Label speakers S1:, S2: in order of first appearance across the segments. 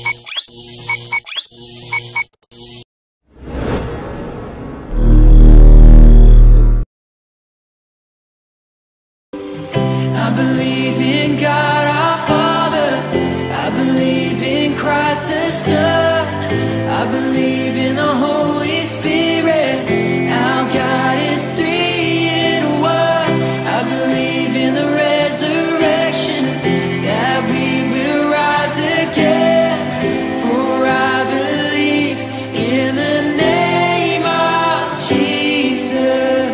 S1: I believe in God our Father, I believe in Christ the Son, I believe in the Holy Spirit, our God is three in one. I believe in the resurrection, that we will rise again, for I believe in the name of Jesus.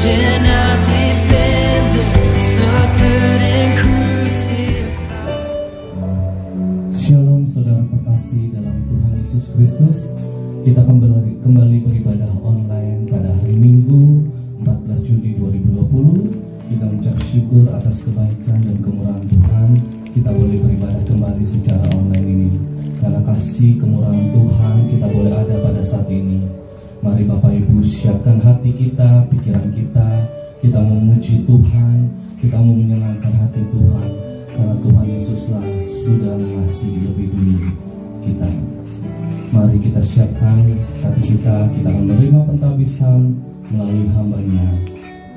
S1: And our defender suffered and crucified.
S2: Shalom saudara terkasih dalam Tuhan Yesus Kristus. Kita kembali beribadah online pada hari Minggu 14 Juni 2020. Kita mengucap syukur atas kebaikan dan kemurahan Tuhan. Kita boleh beribadah kembali secara online ini. Karena kasih kemurahan Tuhan kita boleh ada pada saat ini. Mari Bapak Ibu siapkan hati kita, pikiran kita. Kita memuji Tuhan, kita mau menyenangkan hati Tuhan, karena Tuhan Yesuslah sudah mengasihi lebih dulu kita. Mari kita siapkan hati kita akan menerima pentabisan melalui hamba-Nya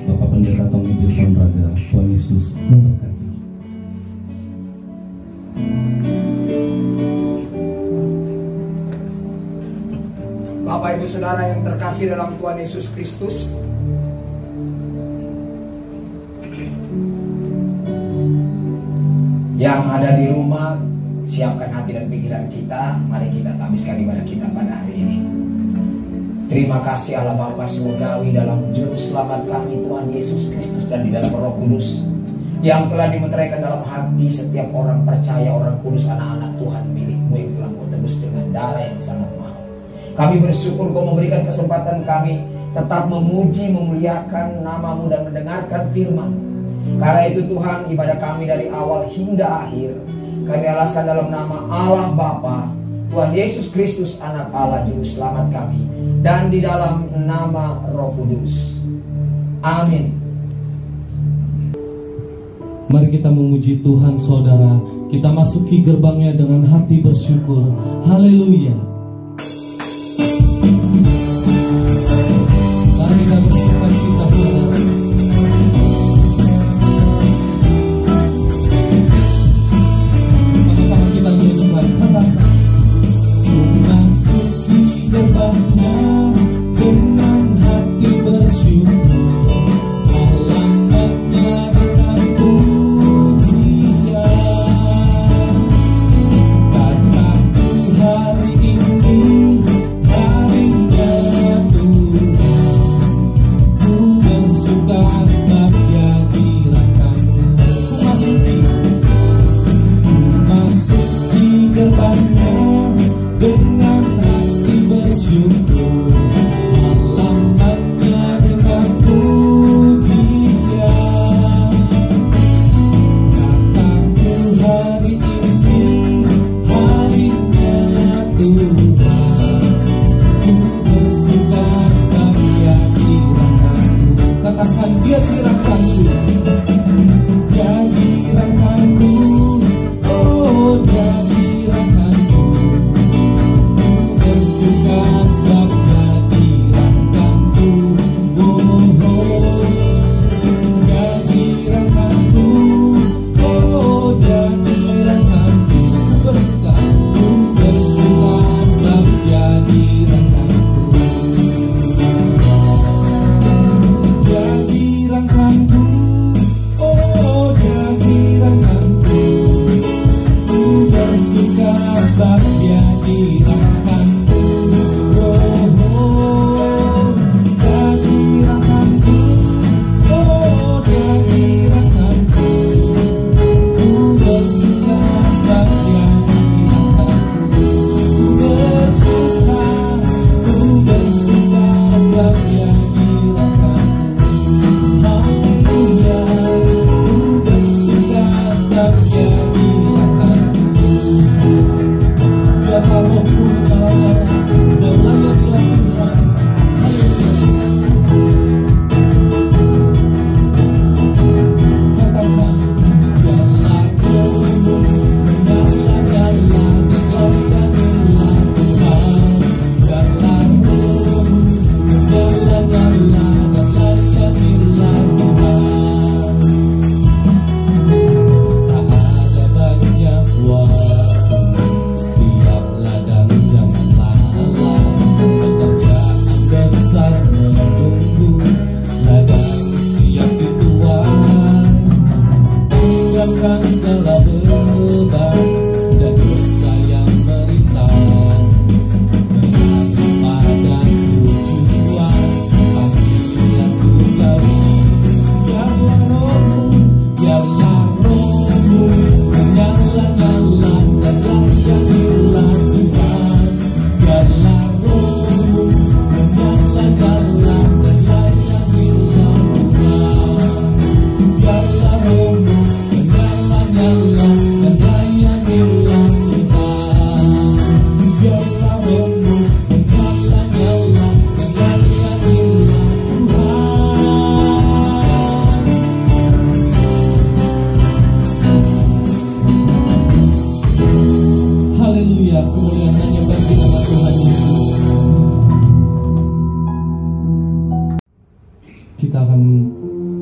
S2: Bapak Pendeta Tommy Devon Raga. Tuhan Yesus memberkati.
S3: Bapak Ibu Saudara yang terkasih dalam Tuhan Yesus Kristus, yang ada di rumah, siapkan hati dan pikiran kita. Mari kita tabiskan ibadah kita pada hari ini. Terima kasih Allah Bapa surgawi dalam juru selamat kami Tuhan Yesus Kristus dan di dalam Roh Kudus yang telah dimeteraikan dalam hati setiap orang percaya, orang kudus, anak-anak Tuhan milik-Mu yang telah Kau tebus dengan darah yang sangat mahal. Kami bersyukur Kau memberikan kesempatan kami tetap memuji, memuliakan nama-Mu dan mendengarkan firman. Karena itu Tuhan, ibadah kami dari awal hingga akhir kami alaskan dalam nama Allah Bapa, Tuhan Yesus Kristus anak Allah juru selamat kami, dan di dalam nama Roh Kudus. Amin.
S2: Mari kita memuji Tuhan saudara. Kita masuki gerbangnya dengan hati bersyukur. Haleluya. Mari kita bersukacita saudara. Sama-sama kita menyebutkan kata masuki gerbangnya dengan hati bersyukur. Alamatnya dengan pujian. Kataku hari ini harinya Tuhan. Ku bersuka sebab Dia dirahkanku. Ku masuki gerbangnya dengan hati bersyukur. Alamatnya dengan pujian. Kataku hari ini harinya Tuhan. Ku bersuka sebab Dia dirahkanku. Katakan Dia dirahkanku. Dia dirahkanku. Oh Dia dirahkanku. Ku bersuka sebab Dia dirahkanku. Oh Dia dirahkanku. Oh Dia dirahkanku. Ku bersuka sebab Dia dirahkanku. Dia dirahkanku. Oh Dia dirahkanku. Ku bersuka sebab Dia dirahkanku. Oh Dia dirahkanku. Oh Dia dirahkanku. Ku bersuka sebab Dia dirahkanku. Ku bersuka sebab Dia dirahkanku. Haleluya. Ku bersuka sebab Dia dirahkanku. Biarlah Haleluya, kemuliaan hanya bagi nama Tuhan Yesus. Kita akan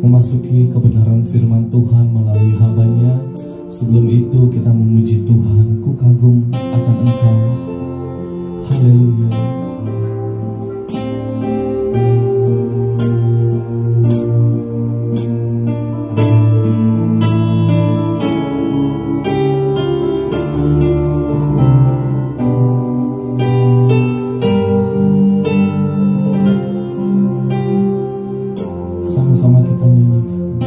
S2: memasuki kebenaran firman Tuhan melalui hamba-Nya. Sebelum itu kita memuji Tuhan. Ku kagum akan Engkau. Haleluya. Sama-sama kita nyanyikan.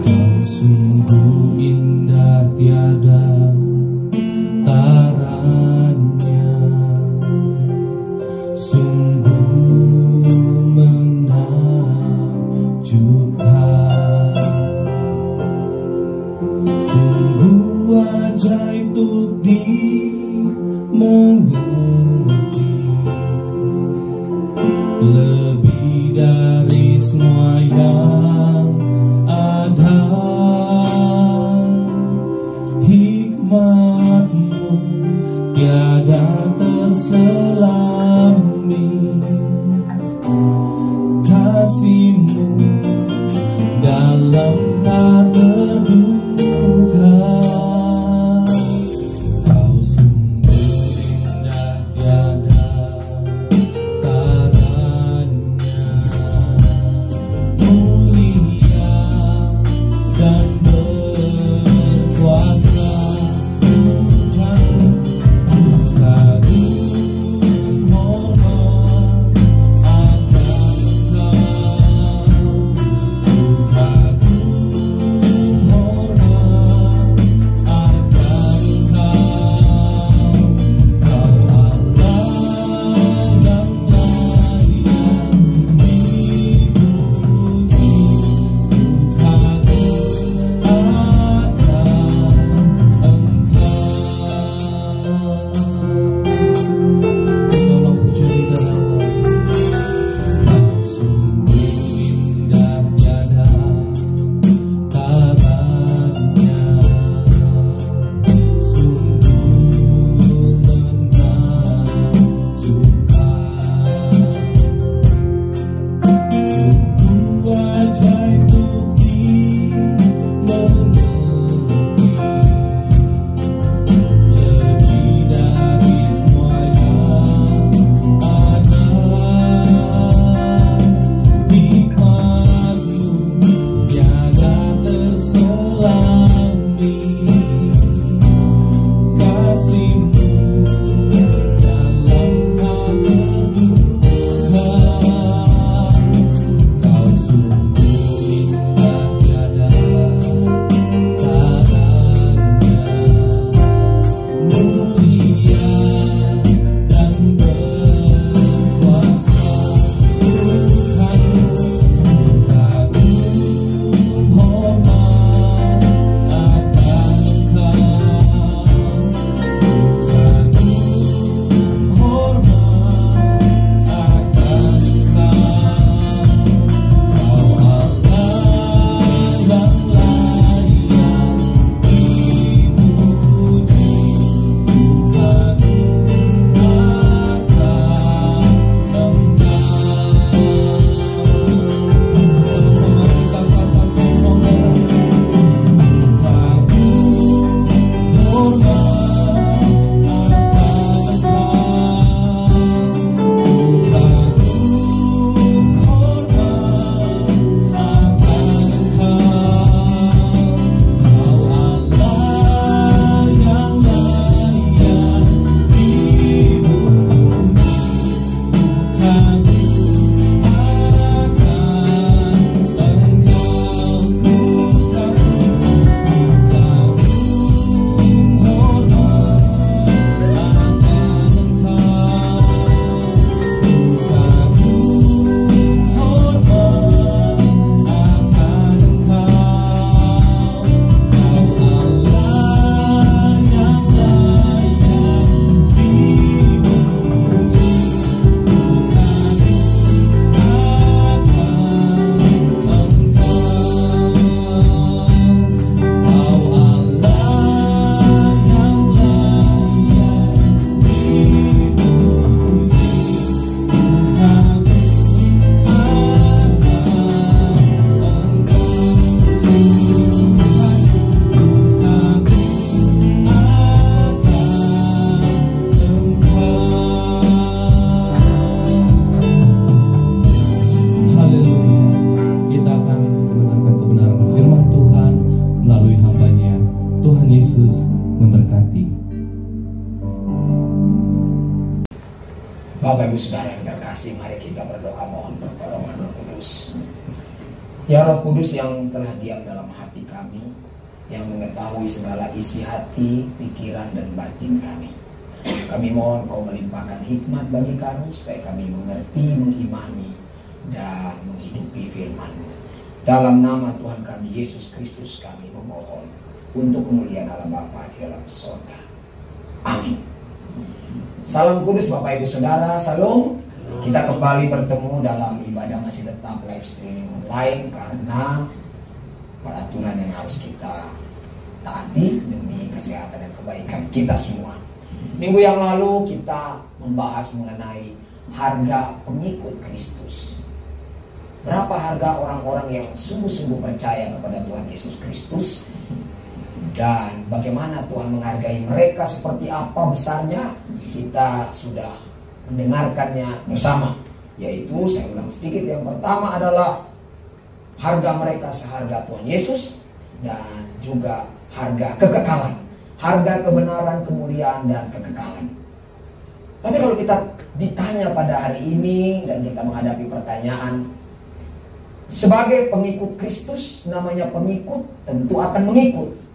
S2: Kau sungguh indah tiada taranya, sungguh menakjubkan, sungguh ajaib untuk dimengerti, lebih dari semua yang ada. Hikmat-Mu tiada terselami, kasih-Mu dalam tak terduga. Kau sungguh Tuhan Yesus memberkati.
S3: Bapak Ibu Saudara yang terkasih, mari kita berdoa mohon pertolongan Roh Kudus. Ya Roh Kudus yang telah diam dalam hati kami, yang mengetahui segala isi hati, pikiran dan batin kami. Kami mohon Kau melimpahkan hikmat bagi kami supaya kami mengerti, mengimani dan menghidupi firman-Mu. Dalam nama Tuhan kami Yesus Kristus kami memohon untuk kemuliaan Allah Bapa di dalam surga. Amin. Salam kudus Bapak Ibu Saudara, salam. Kita kembali bertemu dalam ibadah masih tetap live streaming online karena peraturan yang harus kita taati demi kesehatan dan kebaikan kita semua. Minggu yang lalu kita membahas mengenai harga pengikut Kristus. Berapa harga orang-orang yang sungguh-sungguh percaya kepada Tuhan Yesus Kristus, dan bagaimana Tuhan menghargai mereka, seperti apa besarnya, kita sudah mendengarkannya bersama. Yaitu, saya ulang sedikit, yang pertama adalah harga mereka seharga Tuhan Yesus, dan juga harga kekekalan, harga kebenaran, kemuliaan, dan kekekalan. Tapi kalau kita ditanya pada hari ini dan kita menghadapi pertanyaan, sebagai pengikut Kristus, namanya pengikut tentu akan mengikut.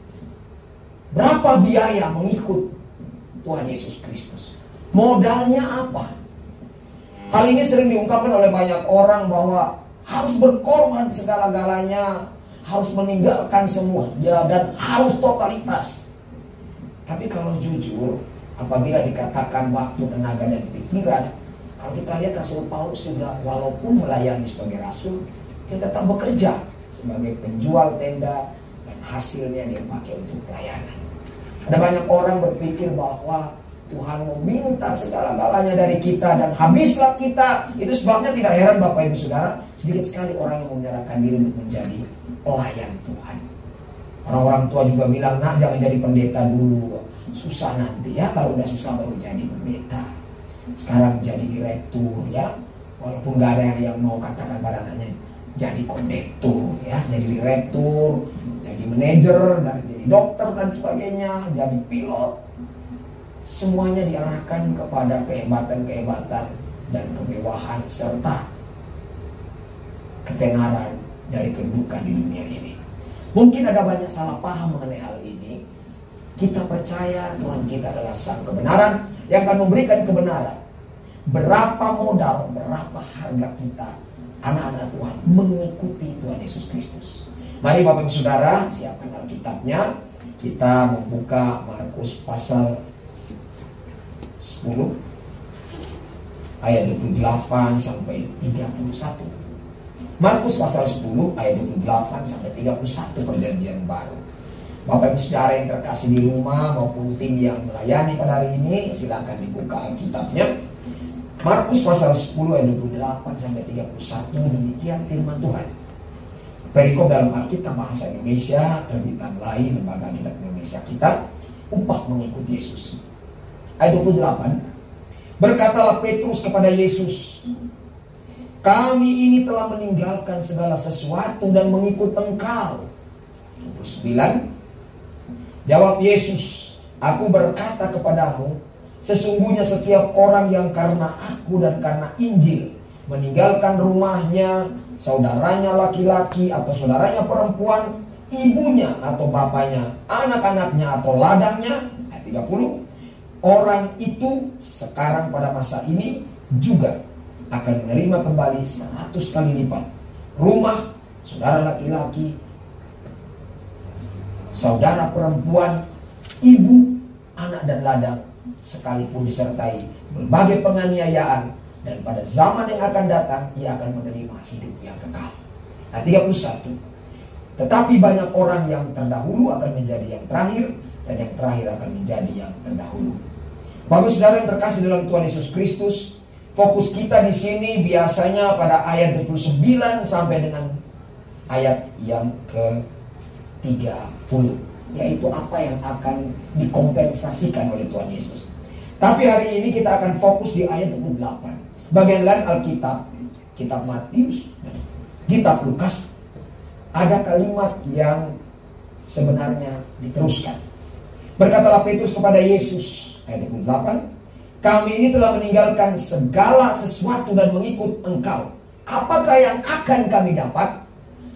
S3: Berapa biaya mengikut Tuhan Yesus Kristus? Modalnya apa? Hal ini sering diungkapkan oleh banyak orang bahwa harus berkorban segala-galanya, harus meninggalkan semua, ya, dan harus totalitas. Tapi kalau jujur, apabila dikatakan waktu, tenaga, dan pikiran, kalau kita lihat Rasul Paulus juga walaupun melayani sebagai rasul, dia tetap bekerja sebagai penjual tenda dan hasilnya dia pakai untuk pelayanan. Ada banyak orang berpikir bahwa Tuhan meminta segala-galanya dari kita dan habislah kita. Itu sebabnya tidak heran Bapak Ibu Saudara, sedikit sekali orang yang menyerahkan diri untuk menjadi pelayan Tuhan. Orang-orang tua juga bilang, nak jangan jadi pendeta dulu, susah nanti ya, kalau udah susah baru jadi pendeta. Sekarang jadi direktur ya, walaupun gak ada yang mau katakan pada anaknya jadi kondektur ya, jadi direktur, jadi manajer, dan jadi dokter dan sebagainya, jadi pilot. Semuanya diarahkan kepada kehebatan-kehebatan dan kemewahan serta ketenaran dari kedudukan di dunia ini. Mungkin ada banyak salah paham mengenai hal ini. Kita percaya Tuhan kita adalah sang kebenaran yang akan memberikan kebenaran. Berapa modal, berapa harga kita, anak-anak Tuhan, mengikuti Tuhan Yesus Kristus. Mari Bapak Ibu Saudara, siapkan Alkitabnya. Kita membuka Markus pasal 10 ayat 28 sampai 31. Markus pasal 10 ayat 28 sampai 31 perjanjian baru. Bapak Ibu Saudara yang terkasih di rumah maupun tim yang melayani pada hari ini, silakan dibuka Alkitabnya. Markus pasal 10 ayat 28 sampai 31, demikian firman Tuhan. Perikop dalam Alkitab bahasa Indonesia, terbitan lain, Lembaga Alkitab Indonesia kita, upah mengikut Yesus. Ayat 28, berkatalah Petrus kepada Yesus, kami ini telah meninggalkan segala sesuatu dan mengikut Engkau. 29, jawab Yesus, aku berkata kepadamu, sesungguhnya setiap orang yang karena aku dan karena Injil meninggalkan rumahnya, saudaranya laki-laki atau saudaranya perempuan, ibunya atau bapaknya, anak-anaknya atau ladangnya, ayat 30, orang itu sekarang pada masa ini juga akan menerima kembali 100 kali lipat rumah, saudara laki-laki, saudara perempuan, ibu, anak dan ladang, sekalipun disertai berbagai penganiayaan, dan pada zaman yang akan datang ia akan menerima hidup yang kekal. Ayat 31, tetapi banyak orang yang terdahulu akan menjadi yang terakhir, dan yang terakhir akan menjadi yang terdahulu. Bapak Saudara yang terkasih dalam Tuhan Yesus Kristus, fokus kita di sini biasanya pada ayat 29 sampai dengan ayat yang ke-30, yaitu apa yang akan dikompensasikan oleh Tuhan Yesus. Tapi hari ini kita akan fokus di ayat 28. Bagian lain Alkitab, kitab Matius, kitab Lukas, ada kalimat yang sebenarnya diteruskan. Berkatalah Petrus kepada Yesus, ayat 28, kami ini telah meninggalkan segala sesuatu dan mengikut Engkau. Apakah yang akan kami dapat?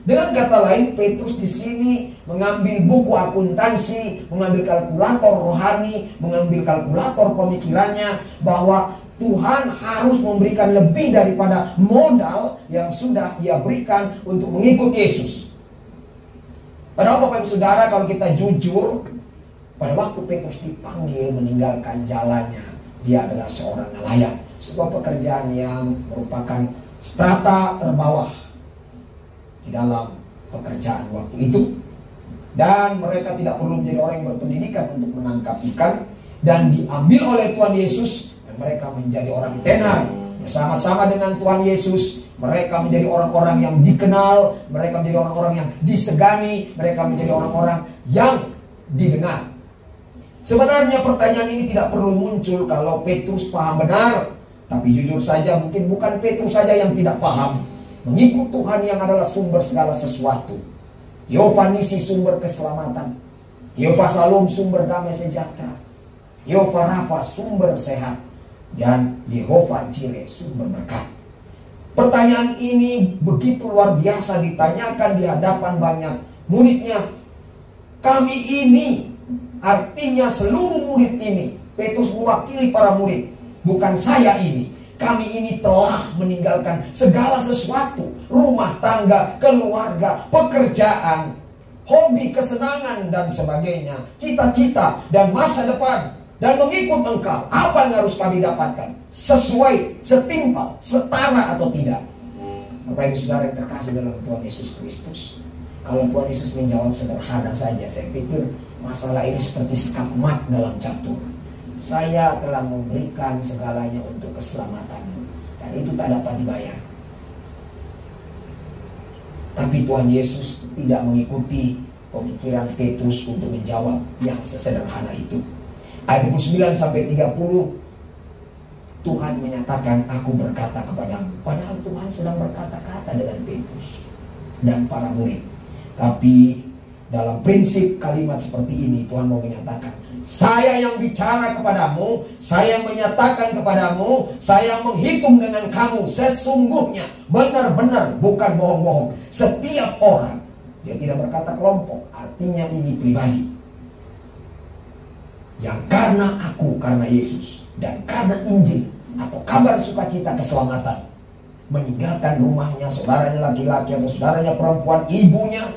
S3: Dengan kata lain, Petrus di sini mengambil buku akuntansi, mengambil kalkulator rohani, mengambil kalkulator pemikirannya bahwa Tuhan harus memberikan lebih daripada modal yang sudah ia berikan untuk mengikut Yesus. Padahal Bapak Ibu Saudara, kalau kita jujur, pada waktu Petrus dipanggil meninggalkan jalannya, dia adalah seorang nelayan. Sebuah pekerjaan yang merupakan strata terbawah di dalam pekerjaan waktu itu. Dan mereka tidak perlu menjadi orang yang berpendidikan untuk menangkap ikan. Dan diambil oleh Tuhan Yesus, dan mereka menjadi orang tenar. Bersama-sama dengan Tuhan Yesus, mereka menjadi orang-orang yang dikenal, mereka menjadi orang-orang yang disegani, mereka menjadi orang-orang yang didengar. Sebenarnya pertanyaan ini tidak perlu muncul kalau Petrus paham benar. Tapi jujur saja, mungkin bukan Petrus saja yang tidak paham. Mengikut Tuhan yang adalah sumber segala sesuatu. Yehova Nisi, sumber keselamatan. Yehova Salom, sumber damai sejahtera. Yehova Rafa, sumber sehat. Dan Yehova Jireh, sumber berkat. Pertanyaan ini begitu luar biasa ditanyakan di hadapan banyak muridnya. Kami ini, artinya seluruh murid ini, Petrus mewakili para murid, bukan saya ini. Kami ini telah meninggalkan segala sesuatu, rumah tangga, keluarga, pekerjaan, hobi, kesenangan, dan sebagainya, cita-cita, dan masa depan, dan mengikut Engkau. Apa yang harus kami dapatkan? Sesuai, setimpal, setara atau tidak? Bapak Ibu Saudara yang terkasih dalam Tuhan Yesus Kristus, kalau Tuhan Yesus menjawab sederhana saja, saya pikir masalah ini seperti skakmat dalam catur. Saya telah memberikan segalanya untuk keselamatanmu, dan itu tak dapat dibayar. Tapi Tuhan Yesus tidak mengikuti pemikiran Petrus untuk menjawab yang sesederhana itu. Ayat 29 sampai 30, Tuhan menyatakan, aku berkata kepadamu. Padahal Tuhan sedang berkata-kata dengan Petrus dan para murid. Tapi dalam prinsip kalimat seperti ini, Tuhan mau menyatakan, saya yang bicara kepadamu, saya menyatakan kepadamu, saya menghitung dengan kamu. Sesungguhnya, benar-benar, bukan bohong-bohong. Setiap orang, dia tidak berkata kelompok, artinya ini pribadi. Yang karena aku, karena Yesus, dan karena Injil, atau kabar sukacita keselamatan, meninggalkan rumahnya, saudaranya laki-laki atau saudaranya perempuan, ibunya,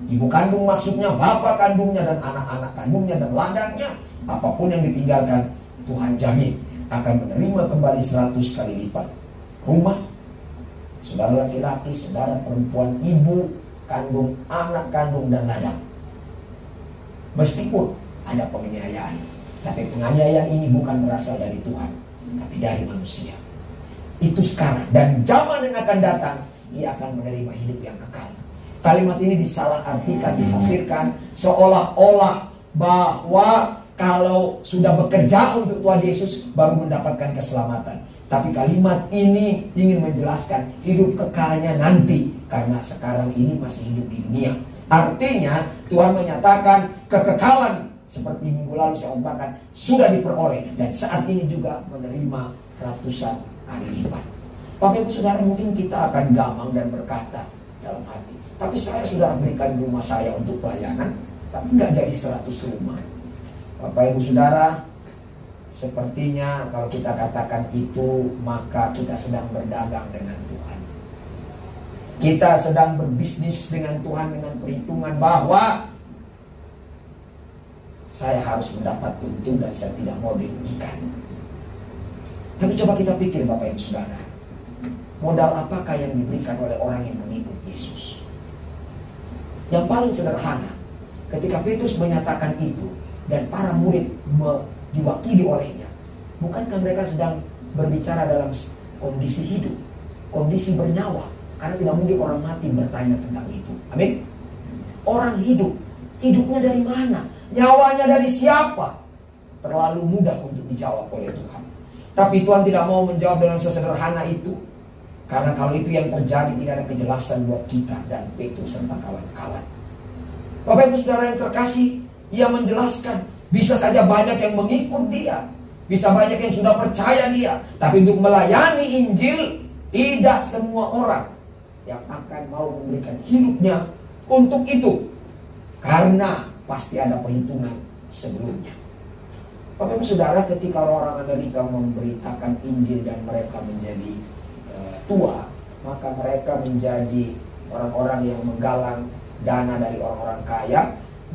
S3: ibu kandung maksudnya, bapak kandungnya dan anak-anak kandungnya dan ladangnya, apapun yang ditinggalkan, Tuhan jamin akan menerima kembali 100 kali lipat. Rumah, saudara laki-laki, saudara perempuan, ibu kandung, anak kandung dan ladang. Meskipun ada penganiayaan, tapi penganiayaan ini bukan berasal dari Tuhan, tapi dari manusia. Itu sekarang, dan zaman yang akan datang, ia akan menerima hidup yang kekal. Kalimat ini disalahartikan, ditafsirkan seolah-olah bahwa kalau sudah bekerja untuk Tuhan Yesus baru mendapatkan keselamatan. Tapi kalimat ini ingin menjelaskan hidup kekalnya nanti, karena sekarang ini masih hidup di dunia. Artinya Tuhan menyatakan kekekalan seperti minggu lalu saya ombakan sudah diperoleh, dan saat ini juga menerima ratusan kali lipat. Bapak Ibu Saudara, mungkin kita akan gamang dan berkata dalam hati, tapi saya sudah berikan rumah saya untuk pelayanan, tapi nggak jadi 100 rumah. Bapak Ibu Saudara, sepertinya kalau kita katakan itu, maka kita sedang berdagang dengan Tuhan. Kita sedang berbisnis dengan Tuhan dengan perhitungan bahwa saya harus mendapat untung dan saya tidak mau dirugikan. Tapi coba kita pikir Bapak Ibu Saudara, modal apakah yang diberikan oleh orang yang mengikut Yesus? Yang paling sederhana, ketika Petrus menyatakan itu dan para murid diwakili olehnya, bukankah mereka sedang berbicara dalam kondisi hidup, kondisi bernyawa? Karena tidak mungkin orang mati bertanya tentang itu. Amin. Orang hidup, hidupnya dari mana? Nyawanya dari siapa? Terlalu mudah untuk dijawab oleh Tuhan. Tapi Tuhan tidak mau menjawab dengan sesederhana itu. Karena kalau itu yang terjadi, tidak ada kejelasan buat kita dan Petrus serta kawan-kawan. Bapak Ibu Saudara yang terkasih, ia menjelaskan Bisa saja banyak yang mengikut dia, bisa banyak yang sudah percaya dia, tapi untuk melayani Injil, tidak semua orang yang akan mau memberikan hidupnya untuk itu. Karena pasti ada perhitungan sebelumnya. Bapak Ibu Saudara, ketika orang-orang Amerika memberitakan Injil dan mereka menjadi tua, maka mereka menjadi orang-orang yang menggalang dana dari orang-orang kaya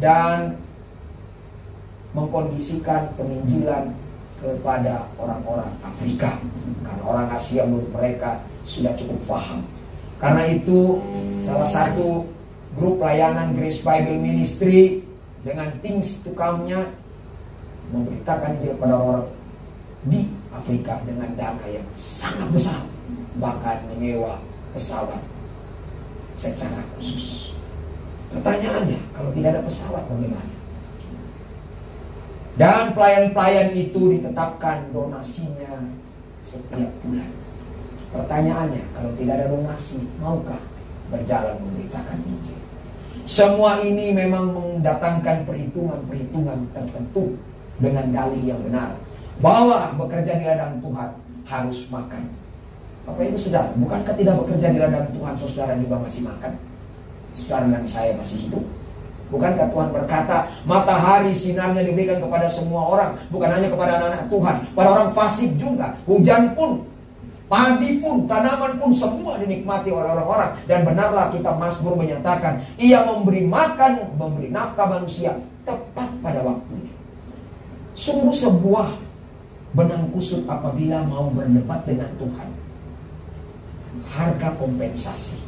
S3: dan mengkondisikan penginjilan kepada orang-orang Afrika. Karena orang Asia menurut mereka sudah cukup paham. Karena itu salah satu grup pelayanan Grace Bible Ministry dengan things to come-nya memberitakan Injil kepada orang di Afrika dengan dana yang sangat besar, bahkan menyewa pesawat secara khusus. Pertanyaannya, kalau tidak ada pesawat bagaimana? Dan pelayan-pelayan itu ditetapkan donasinya setiap bulan. Pertanyaannya, kalau tidak ada donasi, maukah berjalan memberitakan Injil? Semua ini memang mendatangkan perhitungan-perhitungan tertentu dengan dalih yang benar, bahwa bekerja di ladang Tuhan harus makan. Bapak Ibu Saudara, bukankah tidak bekerja di ladang Tuhan saudara juga masih makan? Saudara dan saya masih hidup. Bukankah Tuhan berkata, matahari sinarnya diberikan kepada semua orang, bukan hanya kepada anak-anak Tuhan, pada orang fasik juga. Hujan pun, padi pun, tanaman pun, semua dinikmati oleh orang-orang. Dan benarlah kita Mazmur menyatakan, ia memberi makan, memberi nafkah manusia tepat pada waktunya. Sungguh sebuah benang kusut apabila mau berdebat dengan Tuhan. Harga kompensasi.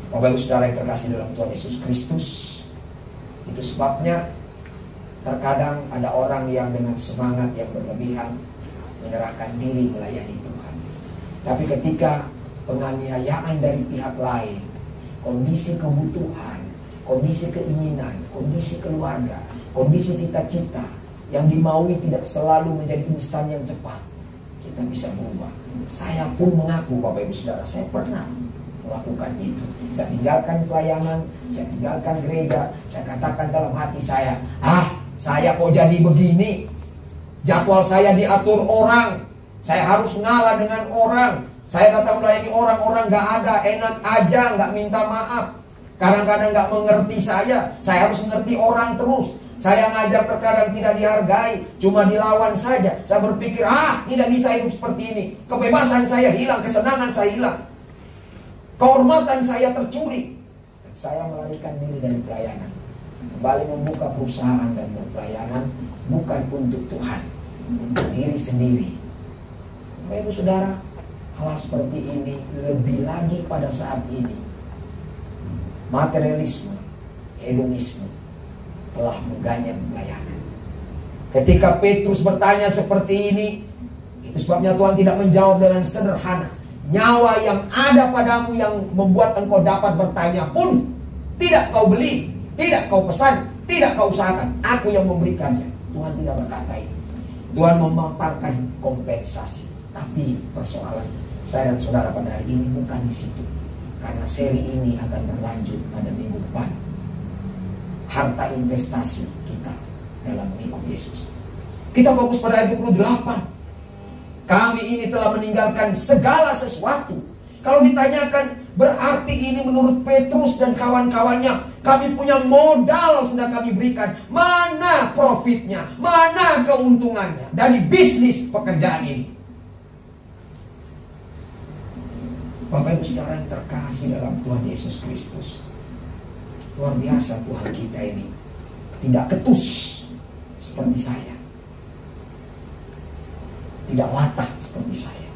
S3: Bapak Ibu Saudara yang terkasih dalam Tuhan Yesus Kristus, itu sebabnya terkadang ada orang yang dengan semangat yang berlebihan menyerahkan diri melayani Tuhan. Tapi ketika penganiayaan dari pihak lain, kondisi kebutuhan, kondisi keinginan, kondisi keluarga, kondisi cita-cita yang dimaui tidak selalu menjadi instan yang cepat, kita bisa berubah. Saya pun mengaku, Bapak Ibu Saudara, saya pernah melakukan itu. Saya tinggalkan pelayanan, saya tinggalkan gereja, saya katakan dalam hati saya, saya kok jadi begini? Jadwal saya diatur orang, saya harus ngalah dengan orang. Saya datang melayani orang gak ada, enak aja, gak minta maaf. Kadang-kadang gak mengerti saya harus mengerti orang terus. Saya ngajar terkadang tidak dihargai, cuma dilawan saja. Saya berpikir, tidak bisa hidup seperti ini. Kebebasan saya hilang, kesenangan saya hilang, kehormatan saya tercuri. Saya melarikan diri dari pelayanan, kembali membuka perusahaan dan berpelayanan bukan untuk Tuhan, untuk diri sendiri. Bapak Ibu Saudara, hal seperti ini lebih lagi pada saat ini. Materialisme, hedonisme telah mengganyang pelayanan. Ketika Petrus bertanya seperti ini, itu sebabnya Tuhan tidak menjawab dengan sederhana. Nyawa yang ada padamu yang membuat engkau dapat bertanya pun tidak kau beli, tidak kau pesan, tidak kau usahakan. Aku yang memberikannya. Tuhan tidak berkata itu. Tuhan memaparkan kompensasi. Tapi persoalan saya dan saudara pada hari ini bukan di situ. Karena seri ini akan berlanjut pada minggu depan. Harta investasi kita dalam mengikut Yesus. Kita fokus pada ayat 28. Kami ini telah meninggalkan segala sesuatu. Kalau ditanyakan, berarti ini menurut Petrus dan kawan-kawannya, kami punya modal sudah kami berikan. Mana profitnya? Mana keuntungannya dari bisnis pekerjaan ini? Bapak Ibu Saudara yang terkasih dalam Tuhan Yesus Kristus, luar biasa Tuhan kita ini. Tidak ketus seperti saya, tidak latah seperti saya.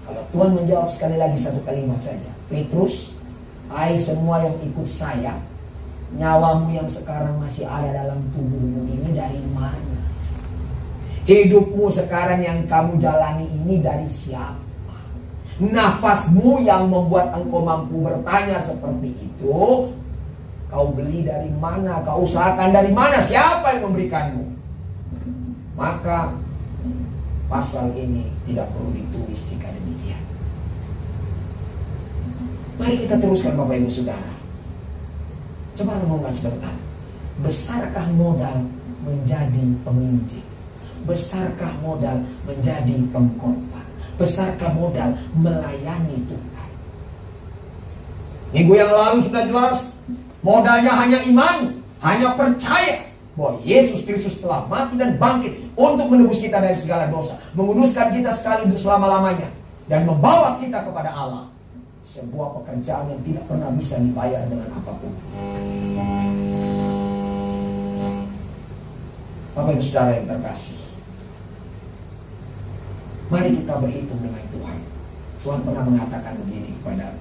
S3: Kalau Tuhan menjawab sekali lagi satu kalimat saja, Petrus, hai semua yang ikut saya, nyawamu yang sekarang masih ada dalam tubuhmu ini dari mana? Hidupmu sekarang yang kamu jalani ini dari siapa? Nafasmu yang membuat engkau mampu bertanya seperti itu, kau beli dari mana? Kau usahakan dari mana? Siapa yang memberikanmu? Maka pasal ini tidak perlu ditulis jika demikian. Mari kita teruskan Bapak Ibu Saudara. Coba renungkan sebentar. Besarkah modal menjadi peminjam? Besarkah modal menjadi pengkhotbah? Besarkah modal melayani Tuhan? Minggu yang lalu sudah jelas, modalnya hanya iman, hanya percaya bahwa Yesus Kristus telah mati dan bangkit untuk menebus kita dari segala dosa, menguduskan kita sekali untuk selama-lamanya, dan membawa kita kepada Allah. Sebuah pekerjaan yang tidak pernah bisa dibayar dengan apapun. Bapak Ibu Saudara yang terkasih, mari kita berhitung dengan Tuhan. Tuhan pernah mengatakan begini kepada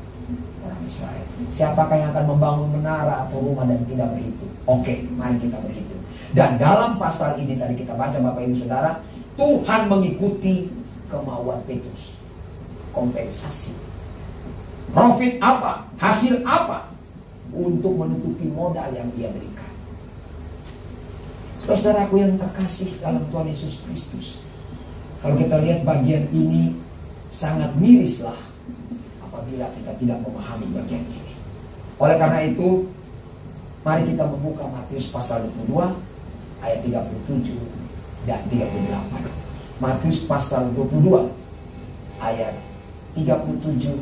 S3: orang Israel, siapakah yang akan membangun menara atau rumah dan tidak berhitung? Oke, mari kita berhitung. Dan dalam pasal ini tadi kita baca Bapak Ibu Saudara, Tuhan mengikuti kemauan Petrus. Kompensasi, profit apa, hasil apa untuk menutupi modal yang dia berikan. Saudaraku yang terkasih dalam Tuhan Yesus Kristus, kalau kita lihat bagian ini sangat mirislah apabila kita tidak memahami bagian ini. Oleh karena itu, mari kita membuka Matius pasal 22 ayat 37 dan 38. Matius pasal 22 ayat 37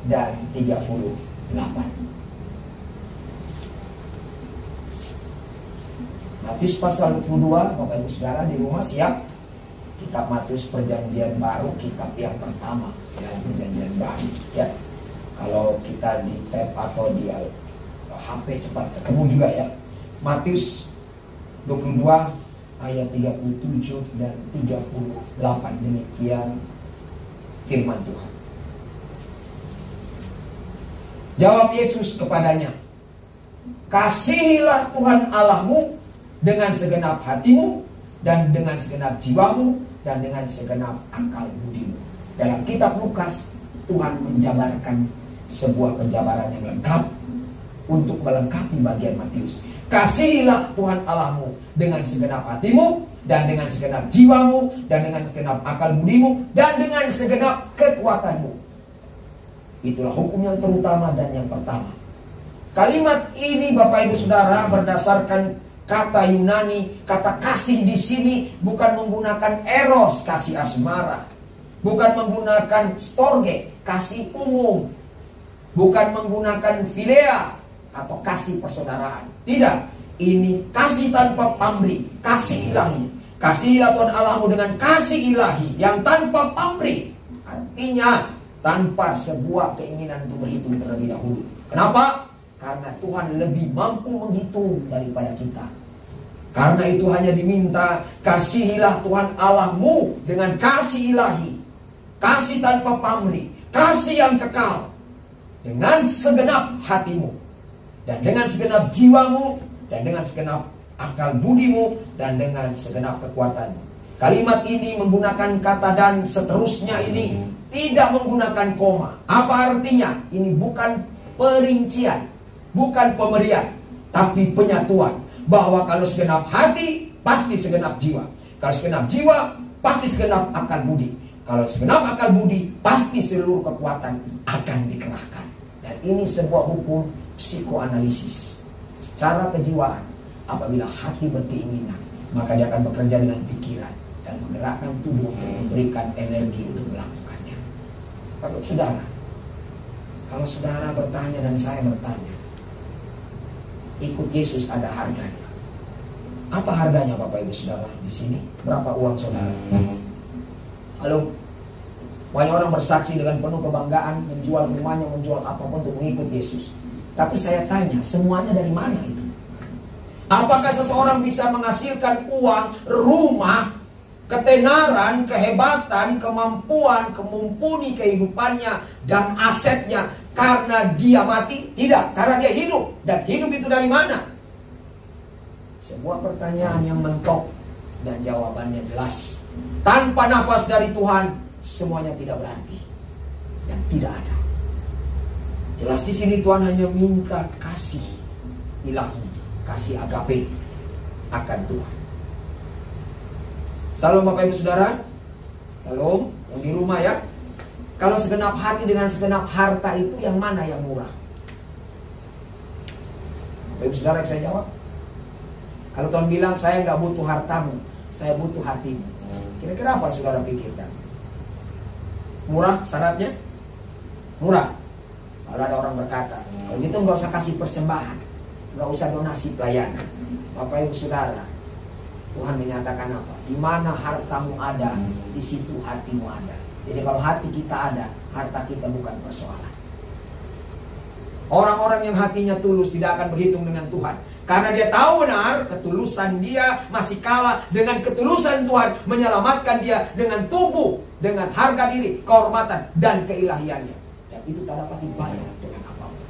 S3: dan 38. Matius pasal 22, Bapak Ibu Saudara di rumah siap? Kitab Matius Perjanjian Baru, kitab yang pertama dalam Perjanjian Baru, ya. Kalau kita di tab atau di HP cepat ketemu juga ya. Matius 22 ayat 37 dan 38, demikian firman Tuhan. Jawab Yesus kepadanya, kasihilah Tuhan Allahmu dengan segenap hatimu, dan dengan segenap jiwamu, dan dengan segenap akal budimu. Dalam kitab Lukas, Tuhan menjabarkan sebuah penjabaran yang lengkap untuk melengkapi bagian Matius. Kasihilah Tuhan Allahmu dengan segenap hatimu, dan dengan segenap jiwamu, dan dengan segenap akal budimu, dan dengan segenap kekuatanmu. Itulah hukum yang terutama dan yang pertama. Kalimat ini Bapak Ibu Saudara berdasarkan kata Yunani, kata kasih di sini bukan menggunakan eros, kasih asmara, bukan menggunakan storge, kasih umum, bukan menggunakan philea atau kasih persaudaraan. Tidak, ini kasih tanpa pamrih, kasih ilahi. Kasihilah Tuhan Allahmu dengan kasih ilahi yang tanpa pamrih. Artinya tanpa sebuah keinginan untuk berhitung terlebih dahulu. Kenapa? Karena Tuhan lebih mampu menghitung daripada kita. Karena itu hanya diminta, kasihilah Tuhan Allahmu dengan kasih ilahi, kasih tanpa pamrih, kasih yang kekal, dengan segenap hatimu, dan dengan segenap jiwamu, dan dengan segenap akal budimu, dan dengan segenap kekuatanmu. Kalimat ini menggunakan kata dan seterusnya ini tidak menggunakan koma. Apa artinya? Ini bukan perincian, bukan pemberian, tapi penyatuan. Bahwa kalau segenap hati, pasti segenap jiwa. Kalau segenap jiwa, pasti segenap akal budi. Kalau segenap akal budi, pasti seluruh kekuatan akan dikerahkan. Dan ini sebuah hukum psikoanalisis. Secara kejiwaan, apabila hati berkeinginan, maka dia akan bekerja dengan pikiran dan menggerakkan tubuh untuk memberikan energi untuk melakukannya. Bapak Saudara, kalau saudara bertanya dan saya bertanya, ikut Yesus ada harganya. Apa harganya Bapak Ibu Saudara di sini? Berapa uang saudara? Halo, banyak orang bersaksi dengan penuh kebanggaan, menjual rumahnya, menjual apapun untuk mengikut Yesus. Tapi saya tanya, semuanya dari mana itu? Apakah seseorang bisa menghasilkan uang, rumah, ketenaran, kehebatan, kemampuan, kemumpuni kehidupannya dan asetnya karena dia mati? Tidak, karena dia hidup. Dan hidup itu dari mana? Sebuah pertanyaan yang mentok dan jawabannya jelas. Tanpa nafas dari Tuhan, semuanya tidak berarti dan tidak ada. Jelas di sini Tuhan hanya minta kasih ilahi, kasih agape akan Tuhan. Salam Bapak Ibu Saudara. Salam yang di rumah ya. Kalau segenap hati dengan segenap harta itu yang mana yang murah? Bapak Ibu Saudara bisa jawab. Kalau Tuhan bilang saya nggak butuh hartamu, saya butuh hatimu. Kira-kira apa saudara pikirkan? Murah syaratnya? Murah. Kalau ada orang berkata, kalau gitu nggak usah kasih persembahan, nggak usah donasi pelayanan. Bapak Ibu Saudara, Tuhan menyatakan apa? Di mana hartamu ada, di situ hatimu ada. Jadi kalau hati kita ada, harta kita bukan persoalan. Orang-orang yang hatinya tulus tidak akan berhitung dengan Tuhan. Karena dia tahu benar ketulusan dia masih kalah dengan ketulusan Tuhan menyelamatkan dia dengan tubuh, dengan harga diri, kehormatan, dan keilahiannya. Dan itu tak dapat dibayar dengan apapun.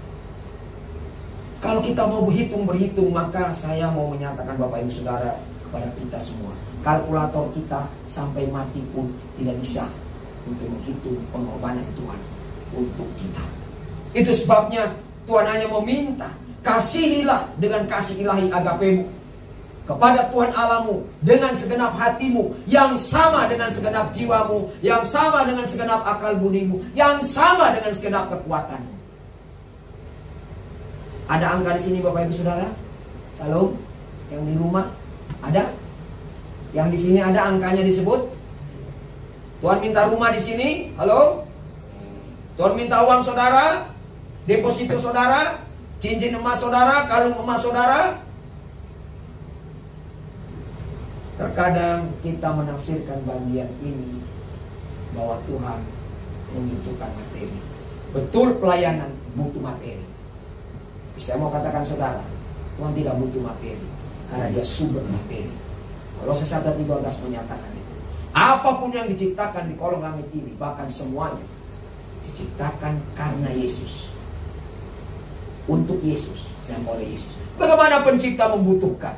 S3: Kalau kita mau berhitung, maka saya mau menyatakan Bapak Ibu Saudara kepada kita semua, kalkulator kita sampai mati pun tidak bisa untuk menghitung pengorbanan Tuhan untuk kita. Itu sebabnya Tuhan hanya meminta, kasihilah dengan kasih ilahi agapemu kepada Tuhan Allahmu dengan segenap hatimu, yang sama dengan segenap jiwamu, yang sama dengan segenap akal budimu, yang sama dengan segenap kekuatanmu. Ada angka di sini Bapak Ibu Saudara? Salam. Yang di rumah ada? Yang di sini ada angkanya disebut? Tuhan minta rumah di sini? Halo? Tuhan minta uang saudara? Deposito saudara? Cincin emas saudara? Kalung emas saudara? Terkadang kita menafsirkan bagian ini bahwa Tuhan membutuhkan materi. Betul, pelayanan butuh materi. Saya mau katakan saudara, Tuhan tidak butuh materi, karena dia sumber materi. Kolose 1:15 menyatakan itu. Apapun yang diciptakan di kolong langit ini, bahkan semuanya diciptakan karena Yesus, untuk Yesus dan oleh Yesus. Bagaimana pencipta membutuhkan?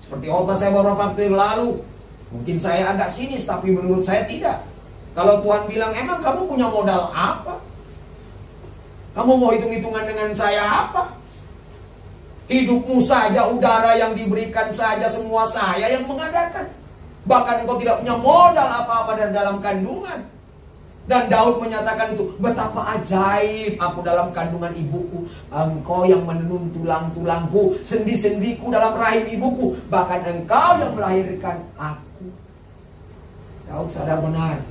S3: Seperti khotbah saya beberapa waktu lalu, mungkin saya agak sinis, tapi menurut saya tidak. Kalau Tuhan bilang, emang kamu punya modal apa? Kamu mau hitung-hitungan dengan saya apa? Hidupmu saja, udara yang diberikan saja, semua saya yang mengadakan. Bahkan engkau tidak punya modal apa-apa dari dalam kandungan. Dan Daud menyatakan itu, betapa ajaib aku dalam kandungan ibuku. Engkau yang menenun tulang-tulangku, sendi-sendiku dalam rahim ibuku. Bahkan engkau yang melahirkan aku. Daud sadar benar,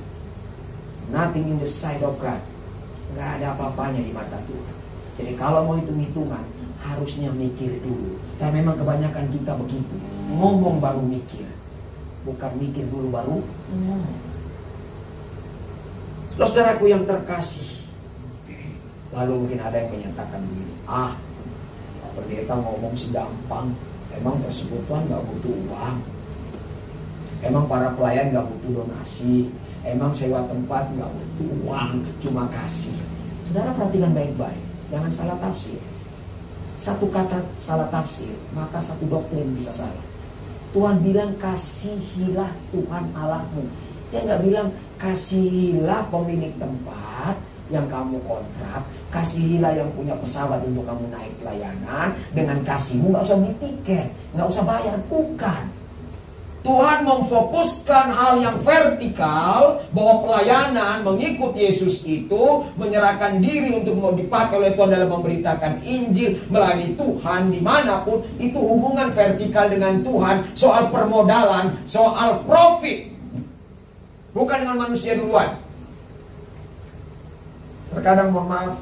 S3: nothing in the sight of God. Gak ada apa-apanya di mata Tuhan. Jadi kalau mau hitung-hitungan, harusnya mikir dulu. Dan memang kebanyakan kita begitu, ngomong baru mikir, bukan mikir dulu baru ngomong. Saudaraku yang terkasih, lalu mungkin ada yang menyatakan begini, Pak Pendeta ngomong segampang, emang persekutuan gak butuh uang, emang para pelayan gak butuh donasi, emang sewa tempat gak butuh uang, cuma kasih. Saudara perhatikan baik-baik, jangan salah tafsir. Satu kata salah tafsir, maka satu doktrin bisa salah. Tuhan bilang kasihilah Tuhan Allahmu. Dia nggak bilang kasihilah pemilik tempat yang kamu kontrak, kasihilah yang punya pesawat untuk kamu naik pelayanan. Dengan kasihmu nggak usah beli tiket, nggak usah bayar, bukan. Tuhan memfokuskan hal yang vertikal, bahwa pelayanan mengikut Yesus itu menyerahkan diri untuk mau dipakai oleh Tuhan dalam memberitakan Injil, melayani Tuhan dimanapun. Itu hubungan vertikal dengan Tuhan, soal permodalan, soal profit, bukan dengan manusia duluan. Terkadang mohon maaf,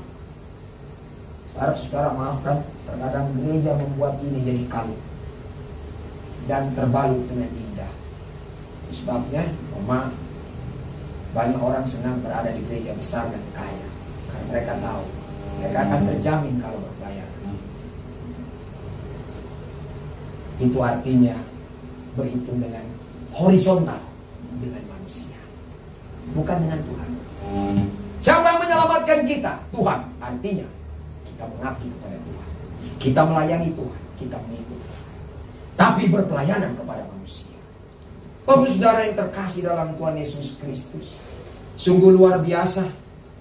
S3: saya harap saudara maafkan, terkadang gereja membuat ini jadi kalut dan terbalut dengan indah. Sebabnya, maaf, banyak orang senang berada di gereja besar dan kaya, karena mereka tahu mereka akan terjamin kalau berpelayanan. Itu artinya berhitung dengan horizontal, dengan manusia, bukan dengan Tuhan. Siapa yang menyelamatkan kita? Tuhan. Artinya kita mengabdi kepada Tuhan, kita melayani Tuhan, kita mengikut Tuhan, tapi berpelayanan kepada manusia. Bapak saudara yang terkasih dalam Tuhan Yesus Kristus, sungguh luar biasa.